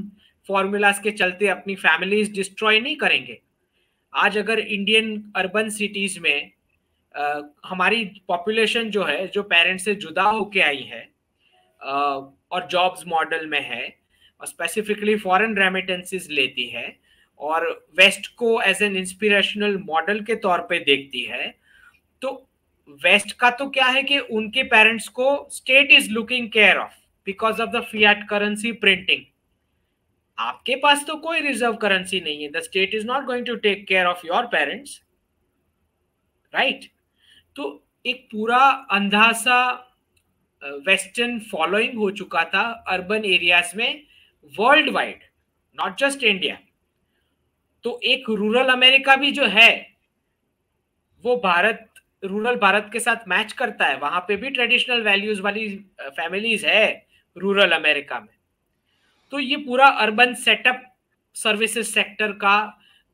फॉर्मूलाज के चलते अपनी फैमिलीज डिस्ट्रॉय नहीं करेंगे। आज अगर इंडियन अर्बन सिटीज में हमारी पॉपुलेशन जो है, जो पेरेंट्स से जुदा होके आई है और जॉब्स मॉडल में है और स्पेसिफिकली फॉरेन रेमिटेंसेस लेती है और वेस्ट को एज एन इंस्पिरेशनल मॉडल के तौर पे देखती है, तो वेस्ट का तो क्या है कि उनके पेरेंट्स को state is looking care of because of the fiat currency printing. आपके पास तो कोई रिजर्व करेंसी नहीं है, the state is not going to take care of your parents, right. तो एक पूरा अंधा सा वेस्टर्न फॉलोइंग हो चुका था अर्बन एरियाज में world wide, not just India. तो एक रूरल अमेरिका भी जो है वो रूरल भारत के साथ मैच करता है, वहां पे भी ट्रेडिशनल वैल्यूज वाली फैमिलीज है रूरल अमेरिका में। तो ये पूरा अर्बन सेटअप सर्विसेज सेक्टर का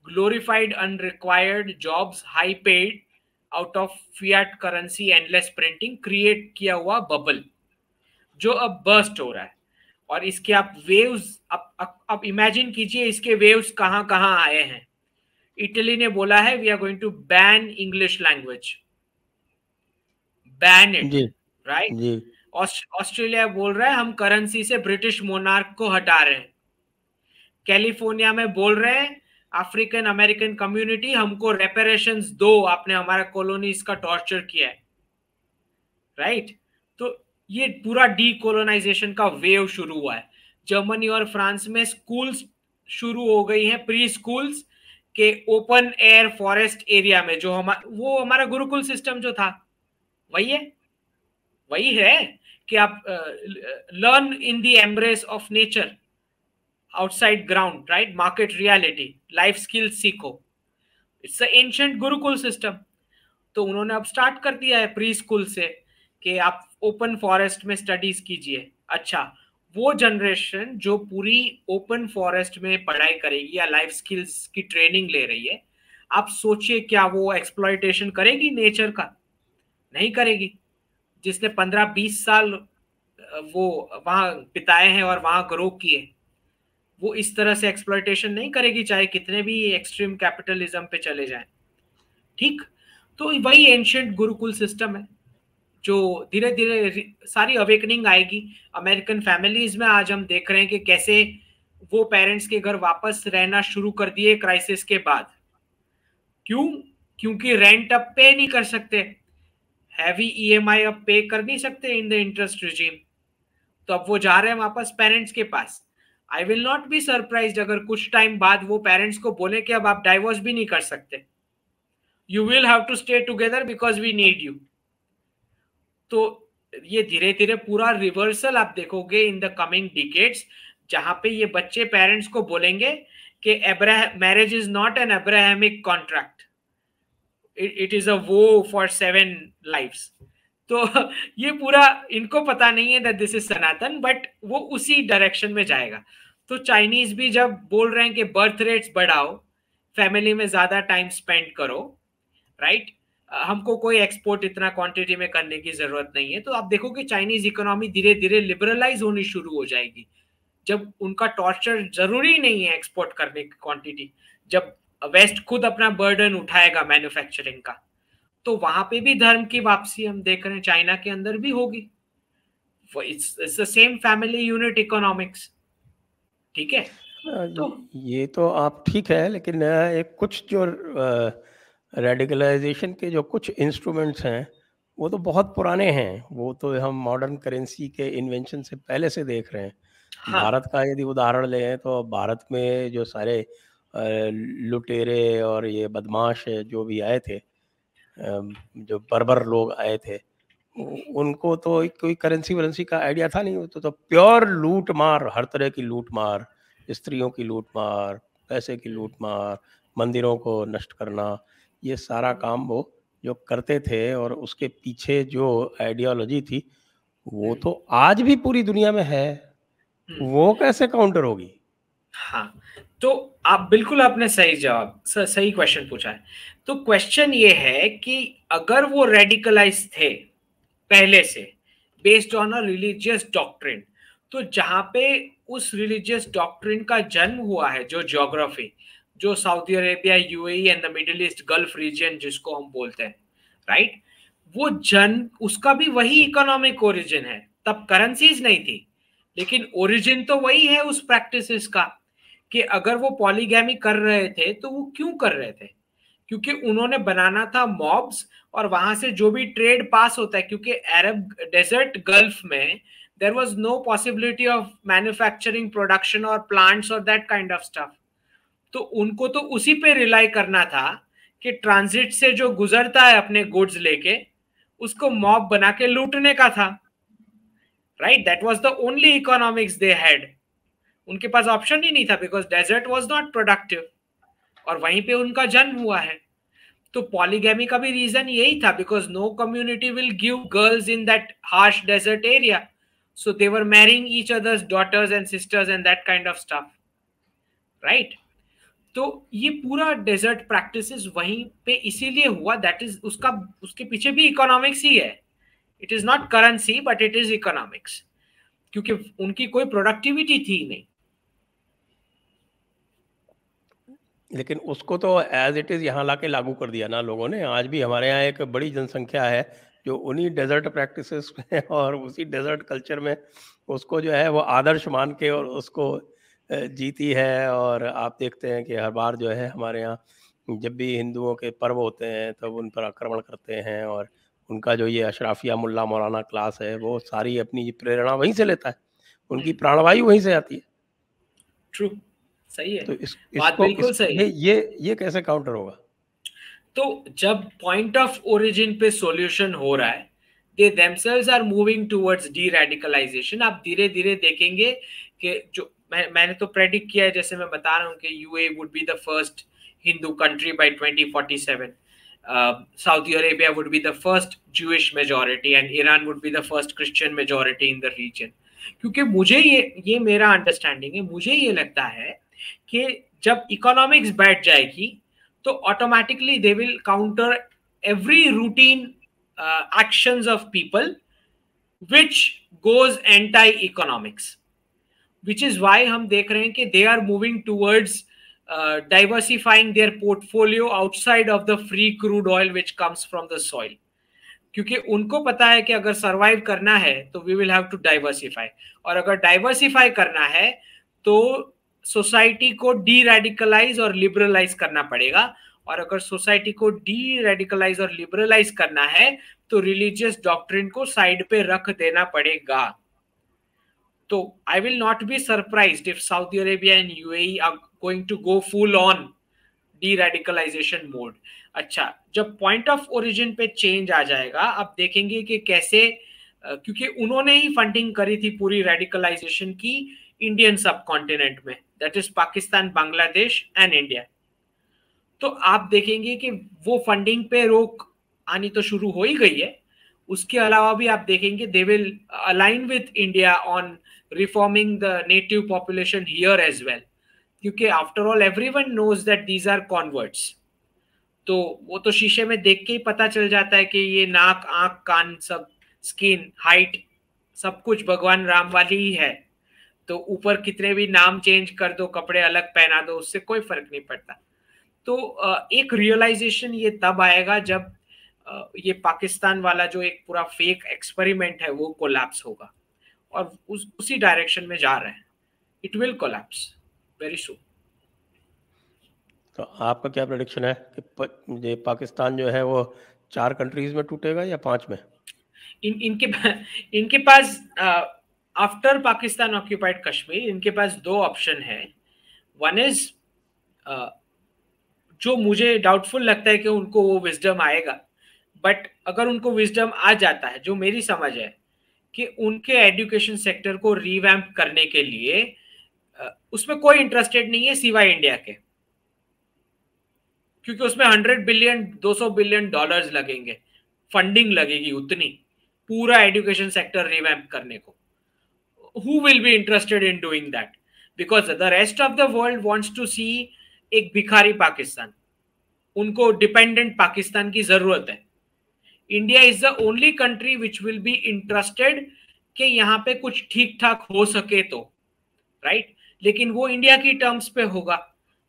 glorified unrequired jobs, high paid, out of fiat currency endless printing create किया हुआ बबल जो अब बर्स्ट हो रहा है। और इसके आप वेव्स अब इमेजिन कीजिए, इसके वेव्स कहां कहां आए हैं। इटली ने बोला है we are going to ban English language, ban it, जी राइट। जी ऑस्ट्रेलिया बोल रहा है हम करेंसी से ब्रिटिश मोनार्क को हटा रहे हैं। कैलिफोर्निया में बोल रहे हैं अफ्रीकन अमेरिकन कम्युनिटी हमको रेपरेशंस दो, आपने हमारा कॉलोनीज का टॉर्चर किया है, राइट। तो ये पूरा डीकोलोनाइजेशन का वेव शुरू हुआ है। जर्मनी और फ्रांस में स्कूल्स शुरू हो गई हैं, प्री स्कूल्स के ओपन एयर फॉरेस्ट एरिया में, जो वो हमारा गुरुकुल सिस्टम जो था वही है कि आप learn in the embrace of nature outside ground, right, market reality, life skills सीखो। It's ancient gurukul system. तो उन्होंने अब स्टार्ट कर दिया है प्री स्कूल से कि आप ओपन फॉरेस्ट में स्टडीज कीजिए। अच्छा, वो जनरेशन जो पूरी ओपन फॉरेस्ट में पढ़ाई करेगी या लाइफ स्किल्स की ट्रेनिंग ले रही है, आप सोचिए क्या वो एक्सप्लॉयटेशन करेगी नेचर का? नहीं करेगी। जिसने 15-20 साल वो वहां बिताए हैं और वहां ग्रो किए, वो इस तरह से एक्सप्लॉयटेशन नहीं करेगी, चाहे कितने भी एक्सट्रीम कैपिटलिज्म पे चले जाएं, ठीक। तो वही एंशिएंट गुरुकुल सिस्टम है जो धीरे धीरे सारी अवेकनिंग आएगी अमेरिकन फैमिलीज में। आज हम देख रहे हैं कि कैसे वो पेरेंट्स के घर वापस रहना शुरू कर दिए क्राइसिस के बाद। क्यों? क्योंकि रेंट अब पे नहीं कर सकते, हैवी ईएमआई अब पे कर नहीं सकते इन द इंटरेस्ट रिजीम, तो अब वो जा रहे हैं वापस पेरेंट्स के पास। I will not be surprised अगर कुछ टाइम बाद वो पेरेंट्स को बोले कि अब आप डाइवोर्स भी नहीं कर सकते, you will have to stay together because we need you. तो ये धीरे धीरे पूरा रिवर्सल आप देखोगे इन द कमिंग डिकेड्स, जहां पे ये बच्चे पेरेंट्स को बोलेंगे कि marriage is not an Abrahamic contract, it is a वो फॉर 7 लाइफ्स। तो ये पूरा इनको पता नहीं है that this is Sanatan, but वो उसी डायरेक्शन में जाएगा। तो चाइनीज भी जब बोल रहे हैं कि बर्थ रेट्स बढ़ाओ, फैमिली में ज्यादा टाइम स्पेंड करो, राइट, हमको कोई एक्सपोर्ट इतना क्वांटिटी में करने की जरूरत नहीं है, तो आप देखोगे चाइनीज इकोनॉमी धीरे धीरे लिबरलाइज होनी शुरू हो जाएगी। जब उनका टॉर्चर जरूरी नहीं है एक्सपोर्ट करने की क्वांटिटी, जब वेस्ट खुद अपना बर्डन उठाएगा मैन्युफैक्चरिंग का, तो वहां पे भी धर्म की वापसी हम देख रहे हैं चाइना के अंदर भी होगी। It's the same family unit economics, ठीक है। तो ये तो आप ठीक है, लेकिन एक कुछ जो रेडिकलाइजेशन के जो कुछ इंस्ट्रूमेंट्स हैं वो तो बहुत पुराने हैं, वो तो हम मॉडर्न करेंसी के इन्वेंशन से पहले से देख रहे हैं। हाँ। भारत का यदि उदाहरण लें तो भारत में जो सारे लुटेरे और ये बदमाश जो भी आए थे, जो बर्बर लोग आए थे, उनको तो कोई करेंसी वरेंसी का आइडिया था नहीं। वो तो प्योर लूट मार, हर तरह की लूट मार, स्त्रियों की लूट मार, पैसे की लूट मार, मंदिरों को नष्ट करना, ये सारा काम वो जो करते थे। और उसके पीछे जो आइडियोलॉजी थी वो तो आज भी पूरी दुनिया में है, वो कैसे काउंटर होगी? हाँ, तो आप बिल्कुल, आपने सही जवाब, सही क्वेश्चन पूछा है। तो क्वेश्चन ये है कि अगर वो रेडिकलाइज थे पहले से based on a religious doctrine, तो जहां पे उस रिलीजियस डॉक्ट्रिन का जन्म हुआ है, जो ज्योग्राफी, जो Saudi Arabia, UAE and the Middle East Gulf region जिसको हम बोलते हैं, राइट, वो जन्म उसका भी वही इकोनॉमिक ओरिजिन है। तब करेंसीज नहीं थी, लेकिन ओरिजिन तो वही है उस प्रैक्टिसेस का, कि अगर वो पॉलीगैमी कर रहे थे तो वो क्यों कर रहे थे? क्योंकि उन्होंने बनाना था मॉब्स, और वहां से जो भी ट्रेड पास होता है, क्योंकि अरब डेजर्ट गल्फ में there was no possibility of manufacturing, production और प्लांट्स और दैट काइंड ऑफ स्टफ। तो उनको तो उसी पे रिलाई करना था कि ट्रांजिट से जो गुजरता है अपने गुड्स लेके, उसको मॉब बना के लूटने का था, right? That was the only economics they had. उनके पास ऑप्शन ही नहीं था, because desert was not productive, और वहीं पे उनका जन्म हुआ है। तो पॉलीगैमी का भी रीजन यही था, because no community will give girls in that harsh desert area, so they were marrying each others daughters and sisters and that kind of stuff, right? तो ये पूरा डेजर्ट प्रैक्टिसेस वहीं पे इसीलिए हुआ, दैट इज उसका, उसके पीछे भी इकोनॉमिक्स ही है। It is not currency but it is economics, क्योंकि उनकी कोई प्रोडक्टिविटी थी नहीं। लेकिन उसको तो एज इट इज़ यहाँ ला के लागू कर दिया ना लोगों ने। आज भी हमारे यहाँ एक बड़ी जनसंख्या है जो उन्हीं डेजर्ट प्रैक्टिसेस में और उसी डेजर्ट कल्चर में उसको जो है वो आदर्श मान के और उसको जीती है। और आप देखते हैं कि हर बार जो है हमारे यहाँ जब भी हिंदुओं के पर्व होते हैं तब उन पर आक्रमण करते हैं, और उनका जो ये अशराफिया मुल्ला मौलाना क्लास है वो सारी अपनी प्रेरणा वहीं से लेता है, उनकी प्राणवायु वहीं से आती है। ट्रू, सही है, तो बात इसको बिल्कुल सही है। ये कैसे काउंटर होगा? तो जब पॉइंट ऑफ ओरिजिन पे सॉल्यूशन हो रहा है, they themselves are moving towards deradicalization. आप धीरे धीरे देखेंगे कि जो मैंने तो प्रेडिक्ट किया है, जैसे मैं बता रहा हूँ कि UAE would be the first Hindu country bye 2047, Saudi Arabia would be the first Jewish majority and Iran would be the first Christian majority in the region। क्योंकि मुझे ये मेरा अंडरस्टैंडिंग है, मुझे ये लगता है कि जब इकोनॉमिक्स बैठ जाएगी तो automatically they will counter every routine actions of people which goes anti economics, which is why हम देख रहे हैं कि they are moving towards diversifying their portfolio outside of the free crude oil which comes from the soil. क्योंकि उनको पता है कि अगर सर्वाइव करना है तो we will have to diversify, और अगर डाइवर्सिफाई करना है तो सोसाइटी को डी रेडिकलाइज और लिबरलाइज करना पड़ेगा, और अगर सोसाइटी को डी रेडिकलाइज और लिबरलाइज करना है तो रिलीजियस डॉक्ट्रिन को साइड पे रख देना पड़ेगा। तो I will not be surprised if Saudi Arabia and UAE are going to go full on deradicalization mode. अच्छा, जब पॉइंट ऑफ ओरिजिन पे चेंज आ जाएगा, आप देखेंगे कि कैसे, क्योंकि उन्होंने ही फंडिंग करी थी पूरी रेडिकलाइजेशन की इंडियन सब कॉन्टिनेंट में, that is Pakistan, Bangladesh and India. तो आप देखेंगे कि वो फंडिंग पे रोक आनी तो शुरू हो ही गई है। उसके अलावा भी आप देखेंगे they will align with India on reforming the native population here as well, क्योंकि after all everyone knows that these are converts. तो वो तो शीशे में देख के ही पता चल जाता है कि ये नाक, आंख, कान, सब, स्किन, हाइट, सब कुछ भगवान राम वाली ही है। तो ऊपर कितने भी नाम चेंज कर दो, कपड़े अलग पहना दो, उससे कोई फर्क नहीं पड़ता। तो एक रियलाइजेशन ये तब आएगा जब ये पाकिस्तान वाला जो एक पूरा फेक एक्सपेरिमेंट है वो कोलैप्स होगा, और उसी डायरेक्शन में जा रहे हैं। It will collapse very soon. तो आपका क्या प्रेडिक्शन है कि ये पाकिस्तान जो है वो 4 कंट्रीज में टूटेगा या 5 में? इनके पास आफ्टर पाकिस्तान ऑक्यूपाइड कश्मीर इनके पास दो ऑप्शन है। वन इज, जो मुझे डाउटफुल लगता है कि उनको वो विजडम आएगा, बट अगर उनको विजडम आ जाता है, जो मेरी समझ है कि उनके एजुकेशन सेक्टर को रिवैम्प करने के लिए उसमें कोई इंटरेस्टेड नहीं है सिवाय इंडिया के, क्योंकि उसमें 100 बिलियन 200 बिलियन डॉलर्स लगेंगे, फंडिंग लगेगी उतनी पूरा एजुकेशन सेक्टर रिवैम्प करने को। who will be interested in doing that? Because the rest of the world wants to see एक भिखारी पाकिस्तान, उनको डिपेंडेंट पाकिस्तान की जरूरत है। India is the only country which will be interested कि यहाँ पे कुछ ठीक ठाक हो सके तो, राइट? लेकिन वो इंडिया की टर्म्स पे होगा,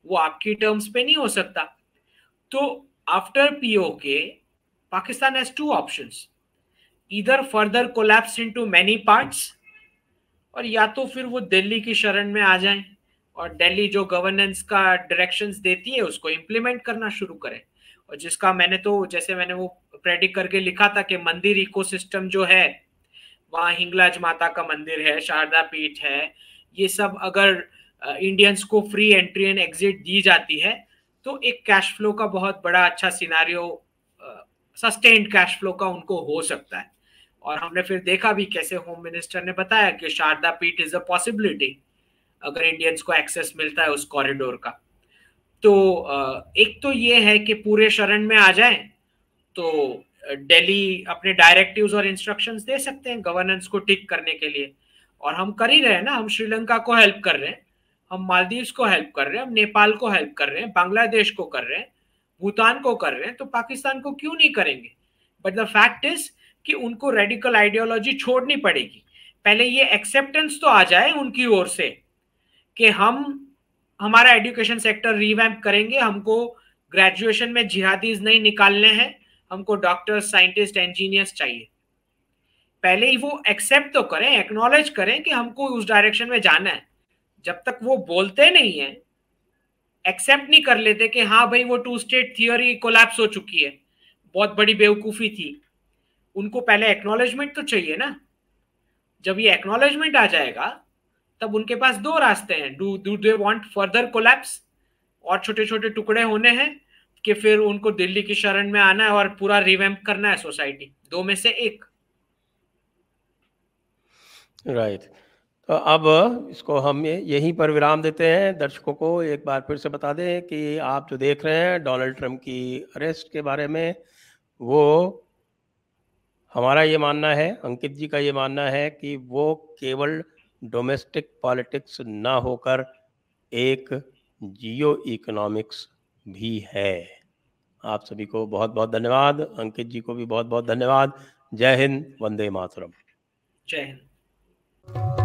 वो आपकी टर्म्स पे नहीं हो सकता। तो after PoK Pakistan has two options, either further collapse into many parts, और या तो फिर वो दिल्ली की शरण में आ जाएं और दिल्ली जो गवर्नेंस का डायरेक्शंस देती है उसको इम्प्लीमेंट करना शुरू करें। और जिसका मैंने वो प्रेडिक्ट करके लिखा था कि मंदिर इकोसिस्टम जो है, वहाँ हिंगलाज माता का मंदिर है, शारदा पीठ है, ये सब अगर इंडियंस को फ्री एंट्री एंड एग्जिट दी जाती है तो एक कैश फ्लो का बहुत बड़ा अच्छा सिनारियो, सस्टेन्ड कैश फ्लो का उनको हो सकता है। और हमने फिर देखा भी कैसे होम मिनिस्टर ने बताया कि शारदा पीठ इज अ पॉसिबिलिटी अगर इंडियंस को एक्सेस मिलता है उस कॉरिडोर का। तो एक तो ये है कि पूरे शरण में आ जाए तो दिल्ली अपने डायरेक्टिव्स और इंस्ट्रक्शंस दे सकते हैं गवर्नेंस को ठीक करने के लिए, और हम कर ही रहे हैं ना। हम श्रीलंका को हेल्प कर रहे हैं, हम मालदीव्स को हेल्प कर रहे हैं, हम नेपाल को हेल्प कर रहे हैं, बांग्लादेश को कर रहे हैं, भूटान को कर रहे हैं, तो पाकिस्तान को क्यों नहीं करेंगे? बट द फैक्ट इज कि उनको रेडिकल आइडियोलॉजी छोड़नी पड़ेगी। पहले ये एक्सेप्टेंस तो आ जाए उनकी ओर से कि हम हमारा एजुकेशन सेक्टर रिवैम्प करेंगे, हमको ग्रेजुएशन में जिहादीज नहीं निकालने हैं, हमको डॉक्टर्स, साइंटिस्ट, इंजीनियर्स चाहिए। पहले ही वो एक्सेप्ट तो करें, एक्नॉलेज करें कि हमको उस डायरेक्शन में जाना है। जब तक वो बोलते नहीं है, एक्सेप्ट नहीं कर लेते कि हाँ भाई वो टू स्टेट थियोरी कोलैप्स हो चुकी है, बहुत बड़ी बेवकूफी थी, उनको पहले एक्नॉलेजमेंट तो चाहिए ना। जब ये एक्नॉलेजमेंट आ जाएगा तब उनके पास दो रास्ते हैं, do they want further collapse और छोटे छोटे टुकड़े होने हैं, कि फिर उनको दिल्ली की शरण में आना है और पूरा रिवैम्प करना है सोसाइटी। दो में से एक। राइट। तो अब इसको हम यहीं पर विराम देते हैं। दर्शकों को एक बार फिर से बता दें कि आप जो देख रहे हैं डोनाल्ड ट्रंप की अरेस्ट के बारे में, वो हमारा ये मानना है, अंकित जी का ये मानना है कि वो केवल डोमेस्टिक पॉलिटिक्स ना होकर एक जियो इकोनॉमिक्स भी है। आप सभी को बहुत बहुत धन्यवाद, अंकित जी को भी बहुत बहुत धन्यवाद। जय हिंद, वंदे मातरम। जय हिंद।